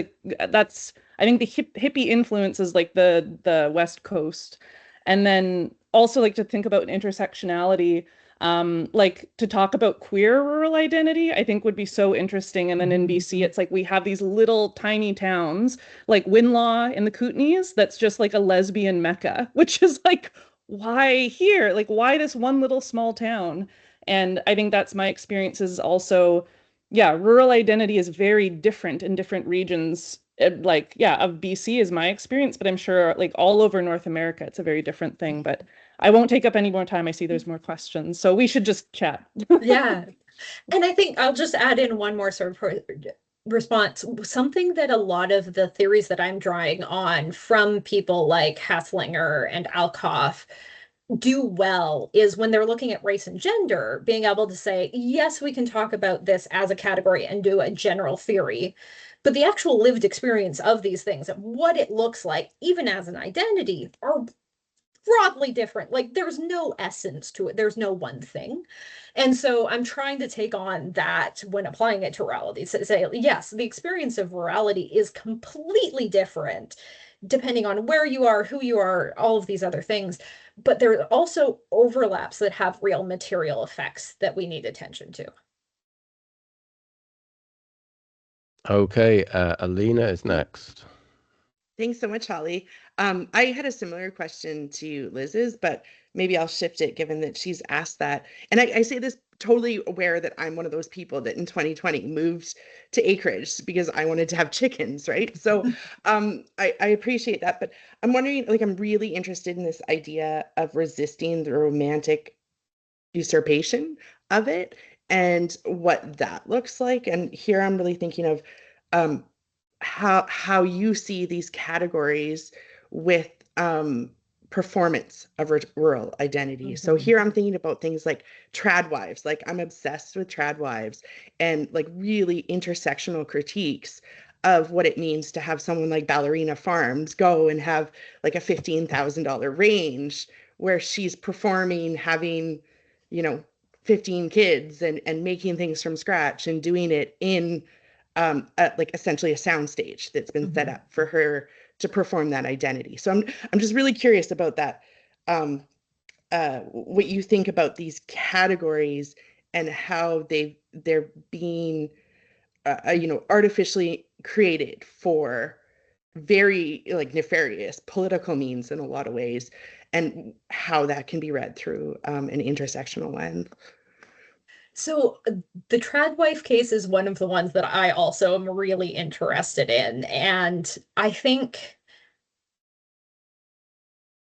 that's, I think the hippie influence is like the West Coast. And then also like to think about intersectionality. Like to talk about queer rural identity, I think would be so interesting. And then in BC, it's like we have these little tiny towns like Winlaw in the Kootenays that's just like a lesbian mecca, which is like, why here? Like, why this one little small town? And I think that's my experience is also, yeah, rural identity is very different in different regions. Like, yeah, of BC is my experience, but I'm sure like all over North America, it's a very different thing. But I won't take up any more time. I see there's more questions, so we should just chat. Yeah. And I think I'll just add in one more sort of response. Something that a lot of the theories that I'm drawing on from people like Haslinger and Alkoff do well is when they're looking at race and gender, being able to say, yes, we can talk about this as a category and do a general theory, but the actual lived experience of these things and what it looks like, even as an identity, are broadly different. Like there's no essence to it. There's no one thing. And so I'm trying to take on that when applying it to rurality. So say, yes, the experience of rurality is completely different depending on where you are, who you are, all of these other things. But there are also overlaps that have real material effects that we need attention to. Okay, Alina is next. Thanks so much, Holly. I had a similar question to Liz's, but maybe I'll shift it given that she's asked that. And I say this totally aware that I'm one of those people that in 2020 moved to acreage because I wanted to have chickens, right? So I appreciate that. But I'm wondering, like, I'm really interested in this idea of resisting the romantic usurpation of it and what that looks like. And here I'm really thinking of um, how you see these categories with performance of rural identity. So here I'm thinking about things like trad wives. Like I'm obsessed with trad wives and like really intersectional critiques of what it means to have someone like Ballerina Farms go and have like a $15,000 range where she's performing, having, you know, 15 kids and making things from scratch and doing it in like essentially a soundstage that's been set up for her to perform that identity. So I'm just really curious about that. What you think about these categories and how they're being artificially created for very like nefarious political means in a lot of ways, and how that can be read through an intersectional lens. So the trad wife case is one of the ones that I also am really interested in. And I think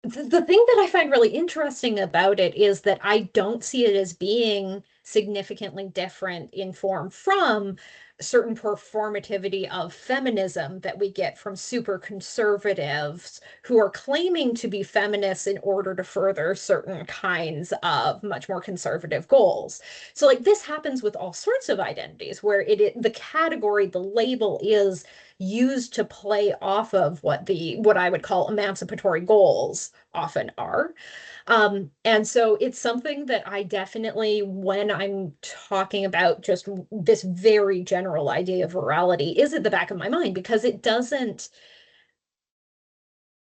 the thing that I find really interesting about it is that I don't see it as being significantly different in form from certain performativity of feminism that we get from super conservatives who are claiming to be feminists in order to further certain kinds of much more conservative goals. So like this happens with all sorts of identities where the category, the label is used to play off of what I would call emancipatory goals often are. And so it's something that I definitely, when I'm talking about just this very general idea of rurality, is at the back of my mind because it doesn't,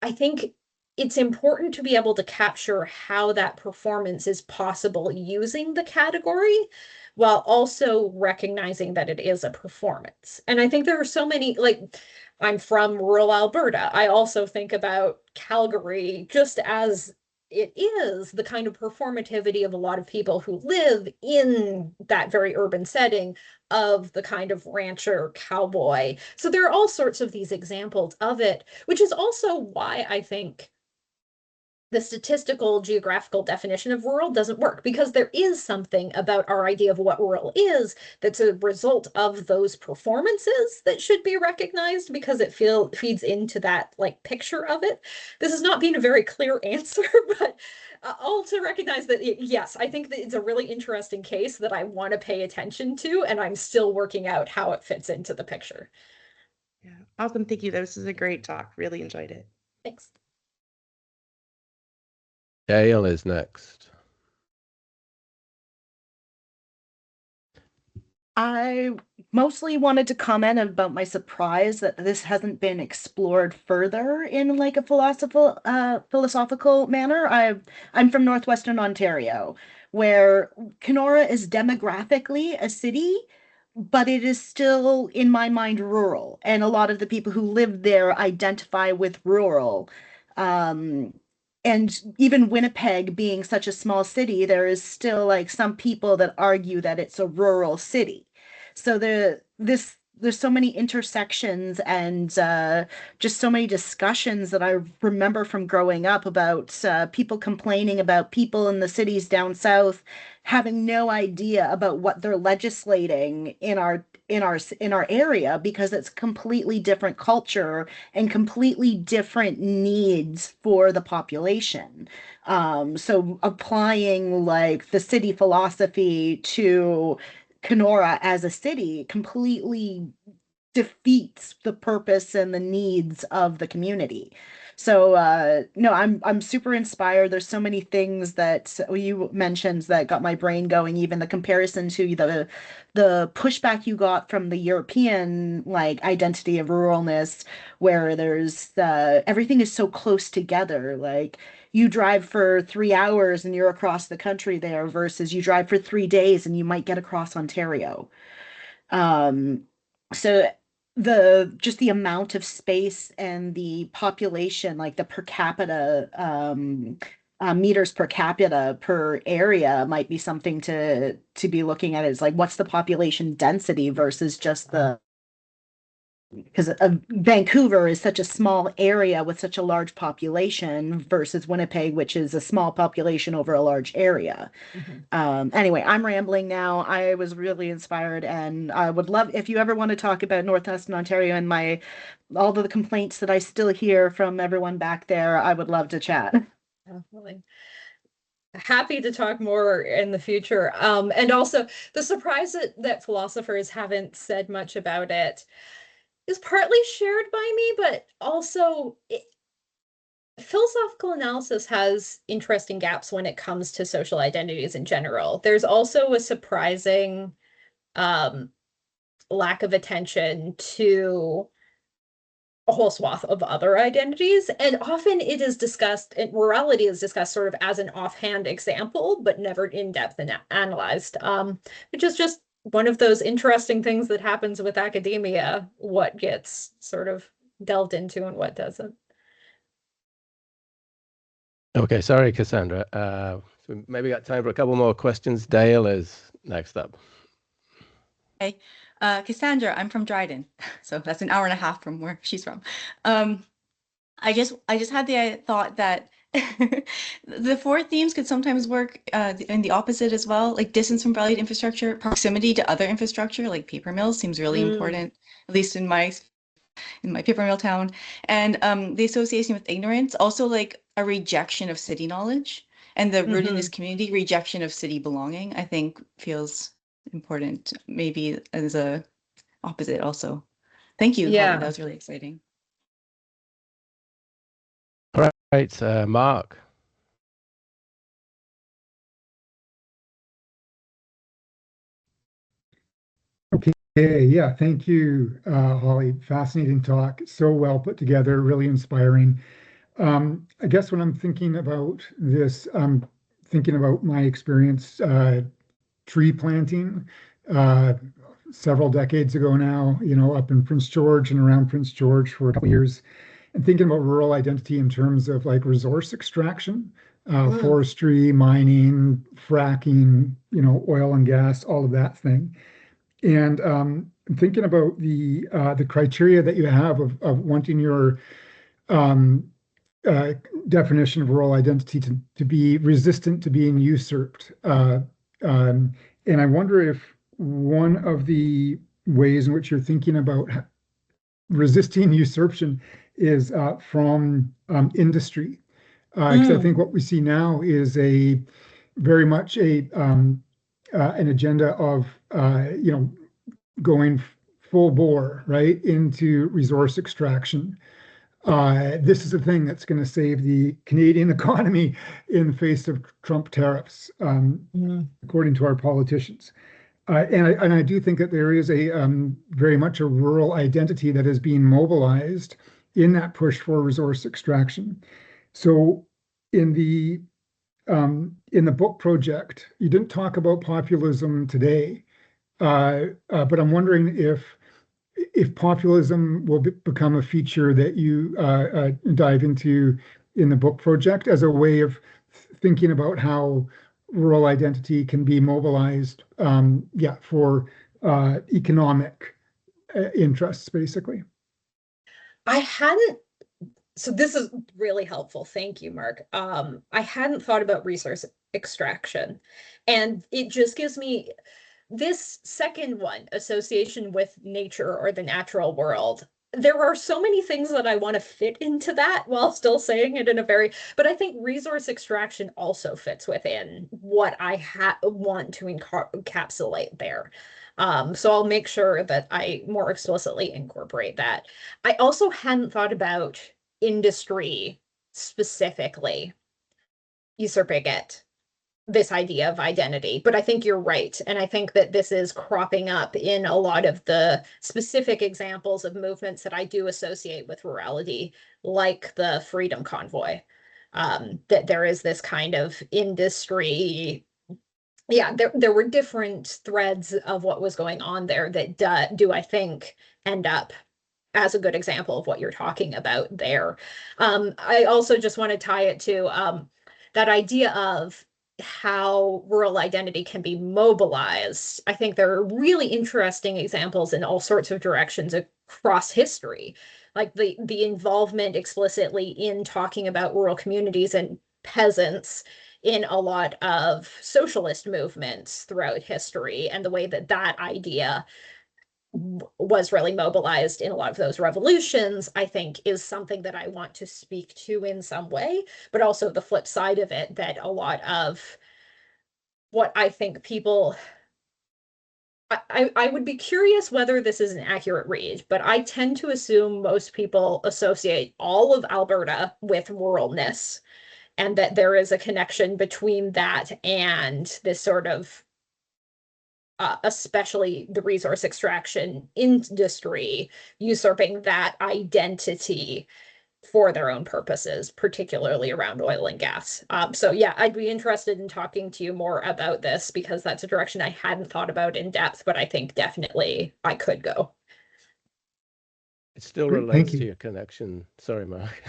I think it's important to be able to capture how that performance is possible using the category while also recognizing that it is a performance. And I think there are so many, like, I'm from rural Alberta. I also think about Calgary just as it is the kind of performativity of a lot of people who live in that very urban setting of the kind of rancher cowboy. So there are all sorts of these examples of it, which is also why I think the statistical geographical definition of rural doesn't work, because there is something about our idea of what rural is that's a result of those performances that should be recognized because it feeds into that like picture of it. This is not being a very clear answer, but all to recognize that yes, I think that it's a really interesting case that I want to pay attention to, and I'm still working out how it fits into the picture. Yeah, awesome. Thank you. This is a great talk. Really enjoyed it. Thanks. Gail is next. I mostly wanted to comment about my surprise that this hasn't been explored further in like a philosophical manner. I'm from Northwestern Ontario, where Kenora is demographically a city, but it is still, in my mind, rural. And a lot of the people who live there identify with rural. Um, and even Winnipeg being such a small city, there is still like some people that argue that it's a rural city. So there's so many intersections and just so many discussions that I remember from growing up about people complaining about people in the cities down south having no idea about what they're legislating in our area because it's completely different culture and completely different needs for the population. So applying like the city philosophy to Kenora as a city completely defeats the purpose and the needs of the community. So no, I'm super inspired. There's so many things that you mentioned that got my brain going, even the comparison to the pushback you got from the European like identity of ruralness, where there's everything is so close together. Like you drive for 3 hours and you're across the country there versus you drive for 3 days and you might get across Ontario. Um, so the amount of space and the population, like the per capita meters per capita per area might be something to be looking at. Is like what's the population density versus just the because Vancouver is such a small area with such a large population versus Winnipeg, which is a small population over a large area. Anyway, I'm rambling now. I was really inspired, and I would love if you ever want to talk about Northwestern Ontario and my all of the complaints that I still hear from everyone back there. I would love to chat. Definitely. Happy to talk more in the future. And also the surprise that philosophers haven't said much about it is partly shared by me, but also philosophical analysis has interesting gaps when it comes to social identities in general. There's also a surprising lack of attention to a whole swath of other identities. And often it is discussed, and rurality is discussed sort of as an offhand example, but never in depth and analyzed, which is just one of those interesting things that happens with academia, what gets sort of delved into and what doesn't. Okay, sorry, Cassandra. So we maybe got time for a couple more questions. Dale is next up. Hey, Cassandra, I'm from Dryden, so that's an hour and a half from where she's from. I just had the thought that the four themes could sometimes work in the opposite as well, like distance from valued infrastructure, proximity to other infrastructure, like paper mills seems really important, at least in my paper mill town, and the association with ignorance, also like a rejection of city knowledge, and the root in this community, rejection of city belonging, I think feels important, maybe as a opposite also. Thank you, Holly. That was really exciting. All right, Mark. Okay, yeah, thank you, Holly. Fascinating talk, so well put together, really inspiring. I guess when I'm thinking about this, I'm thinking about my experience tree planting several decades ago now, up in Prince George and around Prince George for a couple of years, and thinking about rural identity in terms of like resource extraction, forestry, mining, fracking, oil and gas, all of that thing. And thinking about the criteria that you have of wanting your definition of rural identity to be resistant to being usurped. And I wonder if one of the ways in which you're thinking about resisting usurpation is from industry. Because I think what we see now is very much an agenda of going full bore right into resource extraction. This is the thing that's going to save the Canadian economy in the face of Trump tariffs, according to our politicians. And I do think that there is very much a rural identity that is being mobilized in that push for resource extraction. So in the in the book project, you didn't talk about populism today, but I'm wondering if populism will become a feature that you dive into in the book project as a way of thinking about how rural identity can be mobilized, for economic interests, basically. I hadn't, so this is really helpful. Thank you, Mark. I hadn't thought about resource extraction, and it just gives me this second one, association with nature or the natural world. There are so many things that I want to fit into that while still saying it in a very, but I think resource extraction also fits within what I want to encapsulate there. So I'll make sure that I more explicitly incorporate that. I also hadn't thought about industry specifically usurping it, this idea of identity. But I think you're right. And I think that this is cropping up in a lot of the specific examples of movements that I do associate with rurality, like the Freedom Convoy. That there is this kind of industry. Yeah, there were different threads of what was going on there that do I think end up as a good example of what you're talking about there. I also just want to tie it to that idea of how rural identity can be mobilized. I think there are really interesting examples in all sorts of directions across history, like the involvement explicitly in talking about rural communities and peasants in a lot of socialist movements throughout history, and the way that that idea was really mobilized in a lot of those revolutions, I think is something that I want to speak to in some way, but also the flip side of it, that a lot of what I think people, I would be curious whether this is an accurate read, but I tend to assume most people associate all of Alberta with ruralness, and that there is a connection between that and this sort of especially the resource extraction industry usurping that identity for their own purposes, particularly around oil and gas. So yeah, I'd be interested in talking to you more about this, because that's a direction I hadn't thought about in depth, but I think definitely I could go. It still Great, relates thank to you. your connection. Sorry, Mark.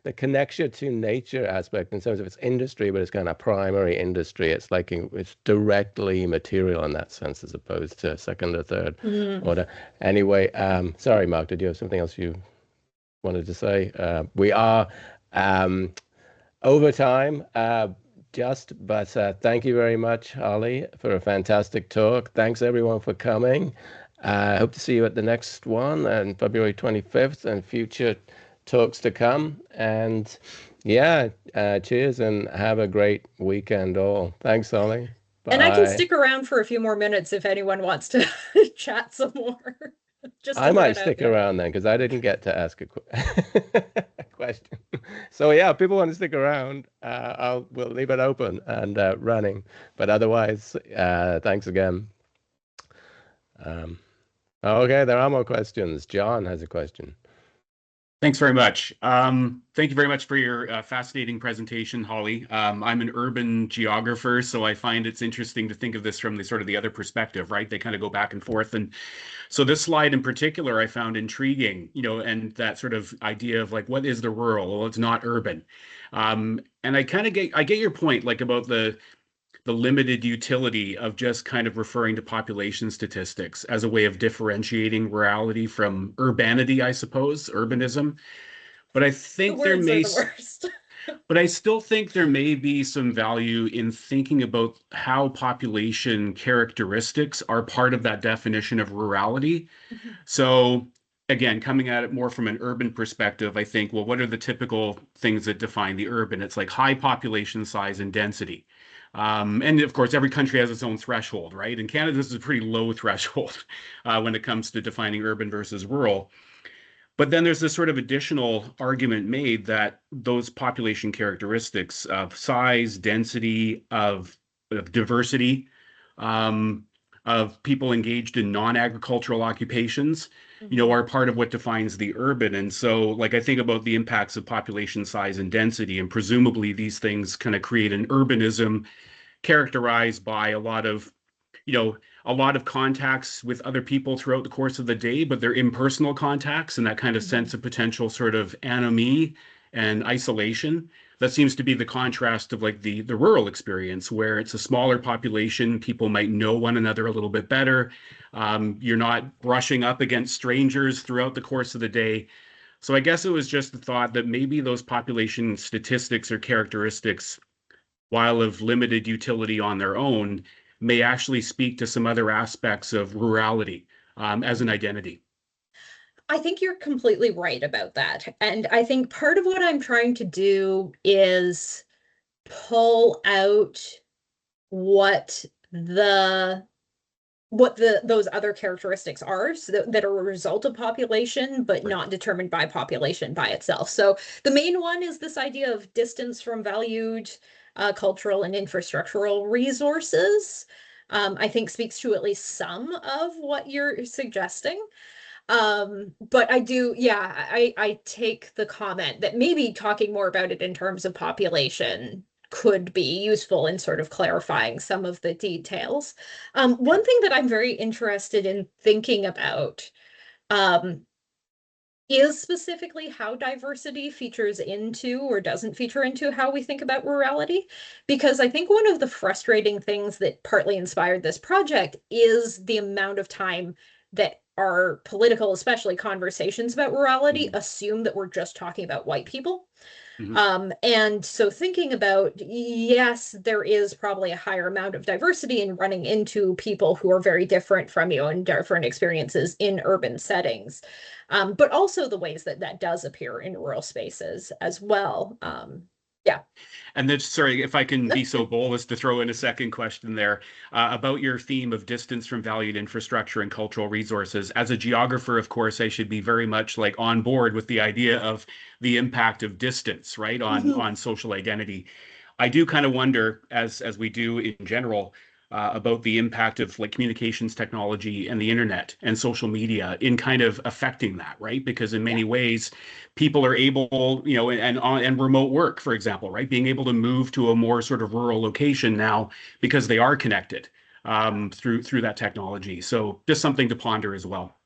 The connection to nature aspect in terms of its industry, but it's kind of primary industry. It's like it's directly material in that sense, as opposed to second or third order. Anyway, sorry, Mark. Did you have something else you wanted to say? We are over time, but thank you very much, Holly, for a fantastic talk. Thanks everyone for coming. I hope to see you at the next one on February 25th and future talks to come. And yeah, cheers and have a great weekend all. Thanks, Holly. Bye. And I can stick around for a few more minutes if anyone wants to chat some more. Just I might stick around then, because I didn't get to ask a question. So yeah, if people want to stick around, we'll leave it open and running. But otherwise, thanks again. Okay, there are more questions. John has a question. Thanks very much. Thank you very much for your fascinating presentation, Holly. I'm an urban geographer, so I find it's interesting to think of this from the sort of the other perspective, right? They kind of go back and forth. And so this slide in particular, I found intriguing, and that sort of idea of like, what is the rural? Well, it's not urban. And I kind of get your point, like about the limited utility of just kind of referring to population statistics as a way of differentiating rurality from urbanity, I suppose, urbanism. But I think there may, but I still think there may be some value in thinking about how population characteristics are part of that definition of rurality. So again, coming at it more from an urban perspective, I think, well, what are the typical things that define the urban? It's like high population size and density. And of course, every country has its own threshold, right? In Canada, this is a pretty low threshold when it comes to defining urban versus rural. But then there's this sort of additional argument made that those population characteristics of size, density, of diversity of people engaged in non-agricultural occupations, are part of what defines the urban. And so, like, I think about the impacts of population size and density, and presumably these things kind of create an urbanism characterized by a lot of contacts with other people throughout the course of the day, but they're impersonal contacts, and that kind of sense of potential sort of anomie and isolation. That seems to be the contrast of like the rural experience, where it's a smaller population, people might know one another a little bit better. You're not brushing up against strangers throughout the course of the day. So I guess it was just the thought that maybe those population statistics or characteristics, while of limited utility on their own, may actually speak to some other aspects of rurality as an identity. I think you're completely right about that. And I think part of what I'm trying to do is pull out what those other characteristics are, so that are a result of population, but not determined by population by itself. So the main one is this idea of distance from valued cultural and infrastructural resources. I think speaks to at least some of what you're suggesting. But I take the comment that maybe talking more about it in terms of population could be useful in sort of clarifying some of the details. One thing that I'm very interested in thinking about is specifically how diversity features into or doesn't feature into how we think about rurality. Because I think one of the frustrating things that partly inspired this project is the amount of time that our political, especially conversations about rurality, assume that we're just talking about white people. And so thinking about, yes, there is probably a higher amount of diversity in running into people who are very different from you and different experiences in urban settings, but also the ways that that does appear in rural spaces as well. Yeah. And then, sorry, if I can be so bold as to throw in a second question there about your theme of distance from valued infrastructure and cultural resources. As a geographer, of course, I should be very much like on board with the idea of the impact of distance, right, on social identity. I do kind of wonder, as we do in general, about the impact of like communications technology and the internet and social media in kind of affecting that, right? Because in many ways, people are able, and remote work, for example, right? Being able to move to a more sort of rural location now because they are connected through that technology. So just something to ponder as well.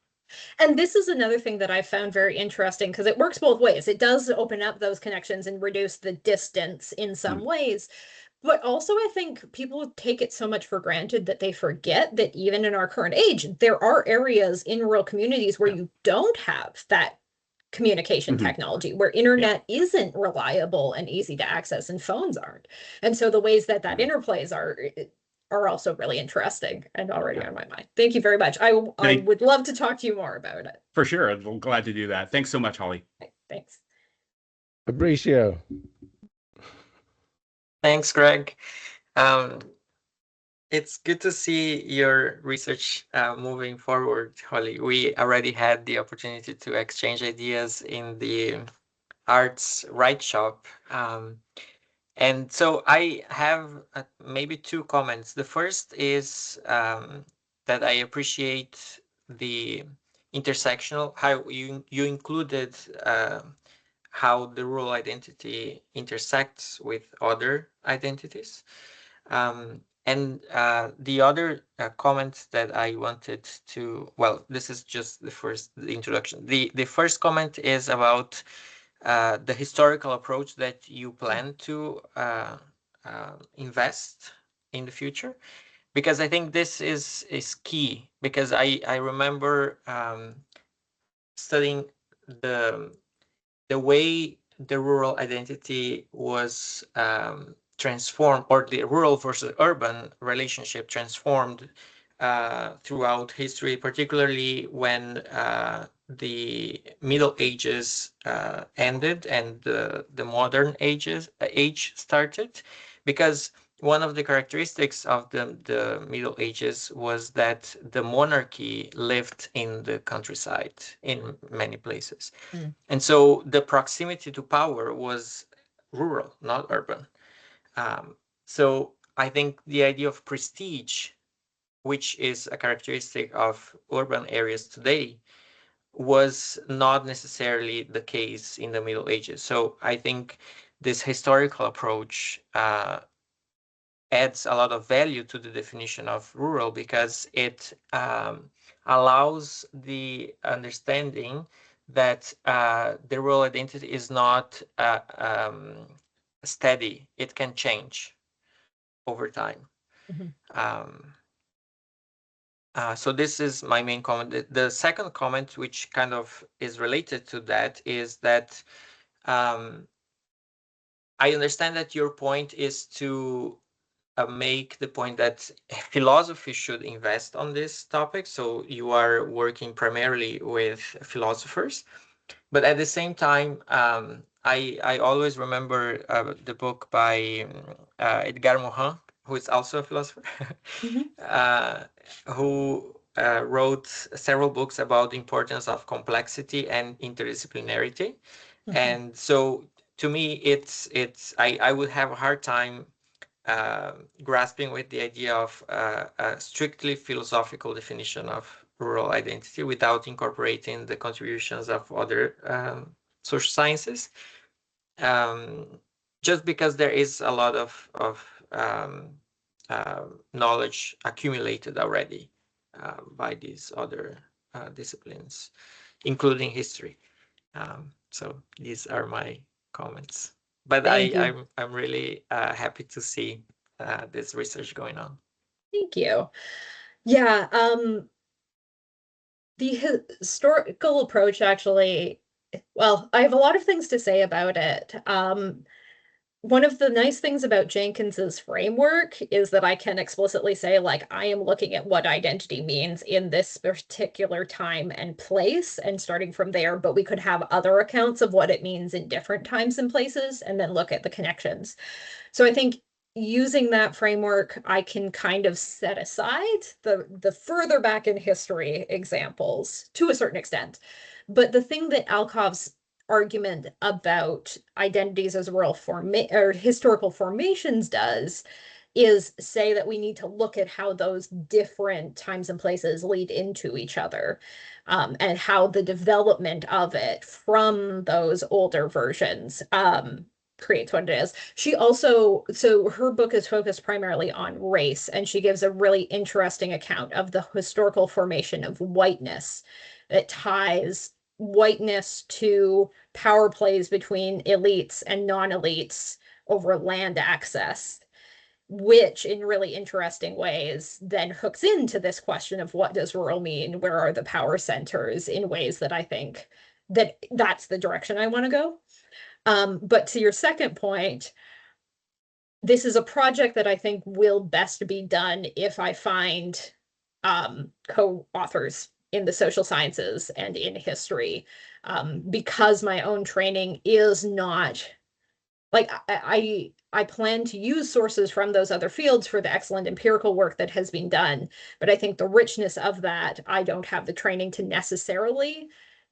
And this is another thing that I found very interesting because it works both ways. It does open up those connections and reduce the distance in some ways. But also, I think people take it so much for granted that they forget that even in our current age, there are areas in rural communities where you don't have that communication technology, where internet isn't reliable and easy to access and phones aren't. And so the ways that that interplays are also really interesting and already on my mind. Thank you very much. I would love to talk to you more about it. For sure. I'm glad to do that. Thanks so much, Holly. Thanks. Fabricio. Thanks, Greg. It's good to see your research moving forward, Holly. We already had the opportunity to exchange ideas in the Arts Right Shop. And so I have maybe two comments. The first is that I appreciate the intersectional, how you included how the rural identity intersects with other identities. And the other comment that I wanted to, well, this is just the introduction. The first comment is about the historical approach that you plan to invest in the future, because I think this is key, because I remember studying the way the rural identity was transformed, or the rural versus urban relationship transformed throughout history, particularly when the Middle Ages ended and the modern age started, because one of the characteristics of the Middle Ages was that the monarchy lived in the countryside in many places. And so the proximity to power was rural, not urban. So I think the idea of prestige which is a characteristic of urban areas today, was not necessarily the case in the Middle Ages. So I think this historical approach adds a lot of value to the definition of rural, because it allows the understanding that the rural identity is not steady. It can change over time. So this is my main comment. The second comment, which kind of is related to that, is that I understand that your point is to make the point that philosophy should invest on this topic. So you are working primarily with philosophers, but at the same time, I always remember the book by Edgar Morin, who is also a philosopher, who wrote several books about the importance of complexity and interdisciplinarity. And so to me, I would have a hard time grasping with the idea of a strictly philosophical definition of rural identity without incorporating the contributions of other social sciences, just because there is a lot of knowledge accumulated already by these other disciplines, including history. So these are my comments. But I'm really happy to see this research going on. Thank you. Yeah, the historical approach actually, well, I have a lot of things to say about it. One of the nice things about Jenkins's framework is that I can explicitly say, like, I am looking at what identity means in this particular time and place, and starting from there, but we could have other accounts of what it means in different times and places, and then look at the connections. So I think using that framework, I can kind of set aside the further back in history examples to a certain extent. But the thing that Alkov's argument about identities as rural or historical formations does is say that we need to look at how those different times and places lead into each other, and how the development of it from those older versions creates what it is. She also, so her book is focused primarily on race, and she gives a really interesting account of the historical formation of whiteness that ties whiteness to power plays between elites and non-elites over land access, which in really interesting ways then hooks into this question of what does rural mean? Where are the power centers, in ways that I think that that's the direction I want to go. But to your second point, this is a project that I think will best be done if I find co-authors in the social sciences and in history, because my own training is not, like, I plan to use sources from those other fields for the excellent empirical work that has been done, but I think the richness of that, I don't have the training to necessarily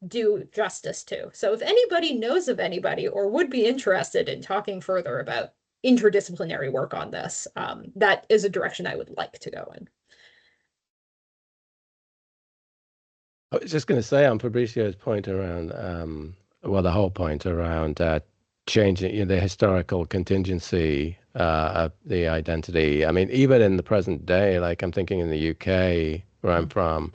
do justice to. So if anybody knows of anybody or would be interested in talking further about interdisciplinary work on this, that is a direction I would like to go in. I was just going to say on Fabrizio's point around, well, the whole point around changing the historical contingency of the identity. I mean, even in the present day, like I'm thinking in the UK, where I'm from,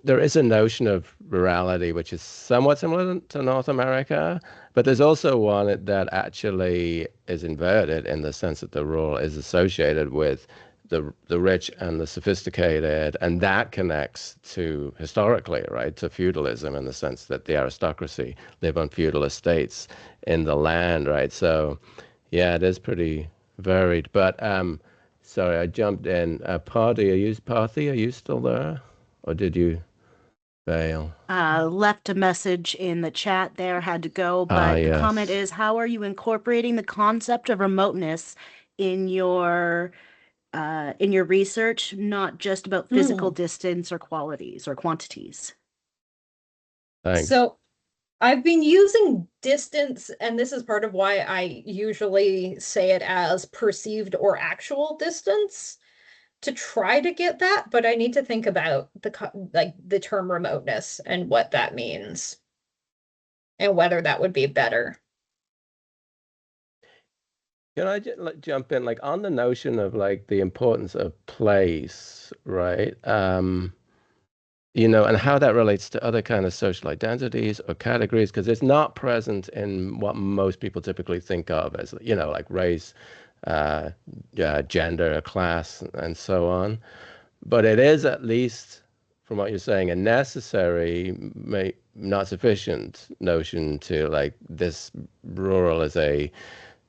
there is a notion of rurality which is somewhat similar to North America, but there's also one that actually is inverted in the sense that the rural is associated with the rich and the sophisticated, and that connects to historically, right, to feudalism in the sense that the aristocracy live on feudal estates in the land, right? So, yeah, it is pretty varied. But sorry, I jumped in. Parthy, are you still there, or did you fail? Left a message in the chat there, had to go, but yes. The comment is, how are you incorporating the concept of remoteness in your research, not just about physical distance or qualities or quantities? Thanks. So I've been using distance, and this is part of why I usually say it as perceived or actual distance, to try to get that, but I need to think about the term remoteness and what that means and whether that would be better. Can I just jump in, like on the notion of like the importance of place, right? And how that relates to other kind of social identities or categories, because it's not present in what most people typically think of as, like race, gender, class, and so on. But it is, at least from what you're saying, a necessary, not sufficient notion to like this rural as a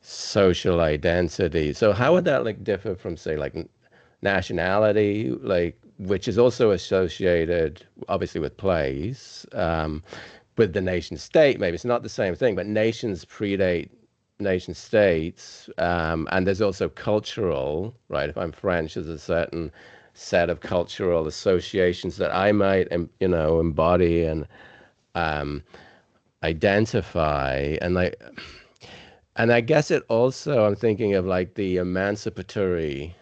social identity. So how would that like differ from, say, like nationality, like which is also associated obviously with place, with the nation state? Maybe it's not the same thing, but nations predate nation states, and there's also cultural, right? If I'm French, there's a certain set of cultural associations that I might, embody and identify, and I guess it also, I'm thinking of like the emancipatory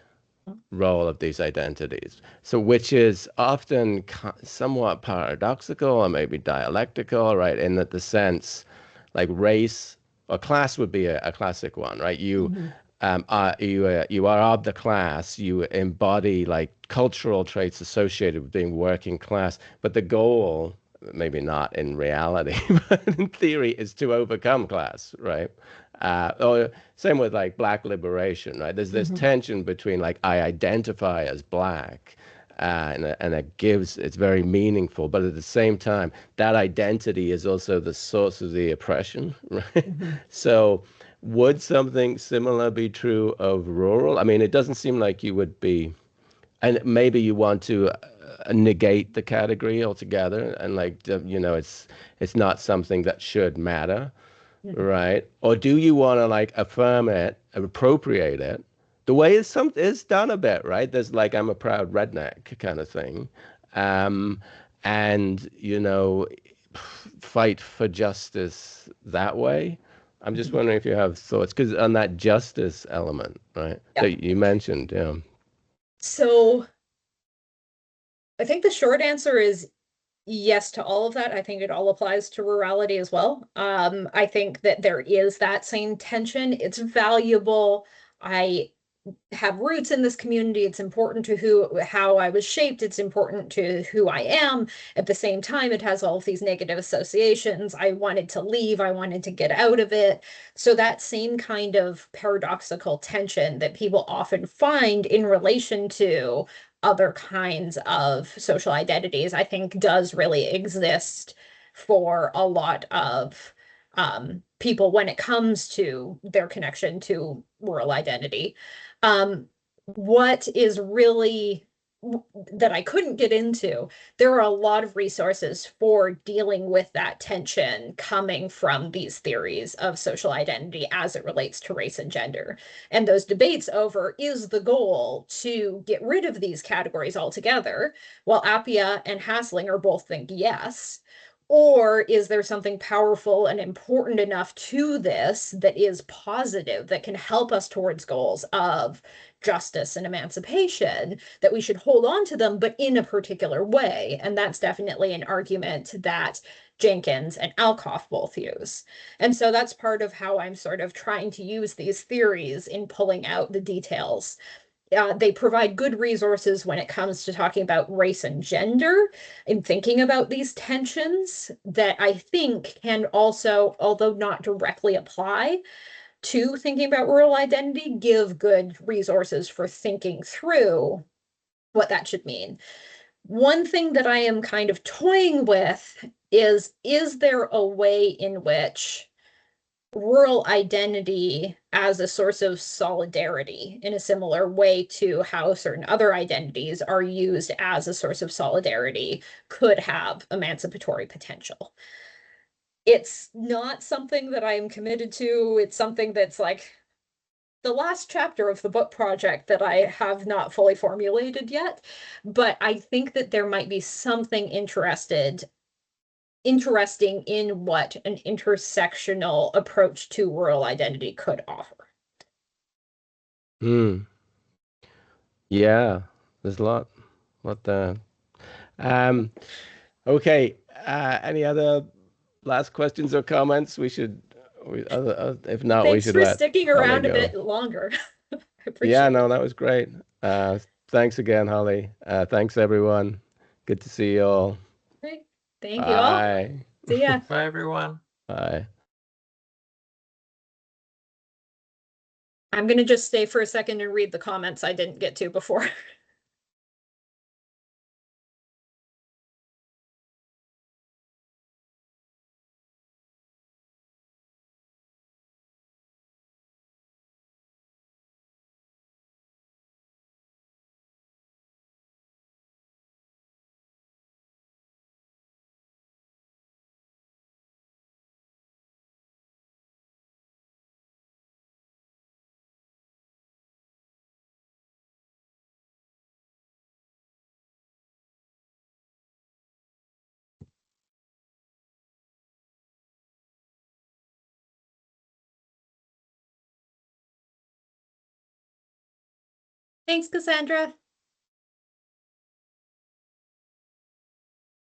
role of these identities. So, which is often somewhat paradoxical or maybe dialectical, right? In that the sense, like race or class would be a classic one, right? You are of the class, you embody like cultural traits associated with being working class, but the goal, maybe not in reality, but in theory, is to overcome class, right? Or same with like Black liberation, right? There's this tension between like I identify as Black, and it's very meaningful, but at the same time, that identity is also the source of the oppression, right? So would something similar be true of rural? I mean, it doesn't seem like you would be, and maybe you want to negate the category altogether, and like it's not something that should matter, right? Or do you want to like affirm it, appropriate it, the way it's done a bit, right? There's like I'm a proud redneck kind of thing, and fight for justice that way. I'm just wondering if you have thoughts, because on that justice element, right? Yeah. That you mentioned, yeah. So I think the short answer is yes to all of that. I think it all applies to rurality as well. I think that there is that same tension. It's valuable. I have roots in this community. It's important to how I was shaped. It's important to who I am. At the same time, it has all of these negative associations. I wanted to leave. I wanted to get out of it. So that same kind of paradoxical tension that people often find in relation to other kinds of social identities, I think does really exist for a lot of people when it comes to their connection to rural identity. What is really that I couldn't get into, there are a lot of resources for dealing with that tension coming from these theories of social identity as it relates to race and gender. And those debates over, is the goal to get rid of these categories altogether? Well, Appia and Hasslinger both think yes. Or is there something powerful and important enough to this that is positive, that can help us towards goals of justice and emancipation, that we should hold on to them, but in a particular way? And that's definitely an argument that Jenkins and Alcoff both use. And so that's part of how I'm sort of trying to use these theories in pulling out the details. They provide good resources when it comes to talking about race and gender and thinking about these tensions that I think can also, although not directly apply to thinking about rural identity, give good resources for thinking through what that should mean. One thing that I am kind of toying with is there a way in which rural identity as a source of solidarity, in a similar way to how certain other identities are used as a source of solidarity, could have emancipatory potential? It's not something that I'm committed to. It's something that's like the last chapter of the book project that I have not fully formulated yet, but I think that there might be something interesting in what an intersectional approach to rural identity could offer. Yeah, There's a lot. What the? Okay. Any other last questions or comments? We should. If not, we Thanks should for let sticking Holly around a go. bit longer. I Yeah, appreciate no, it. that was great. Thanks again, Holly. Thanks everyone. Good to see you all. Great. Thank you all. Bye. See ya. Bye, everyone. Bye. I'm going to just stay for a second and read the comments I didn't get to before. Thanks, Cassandra.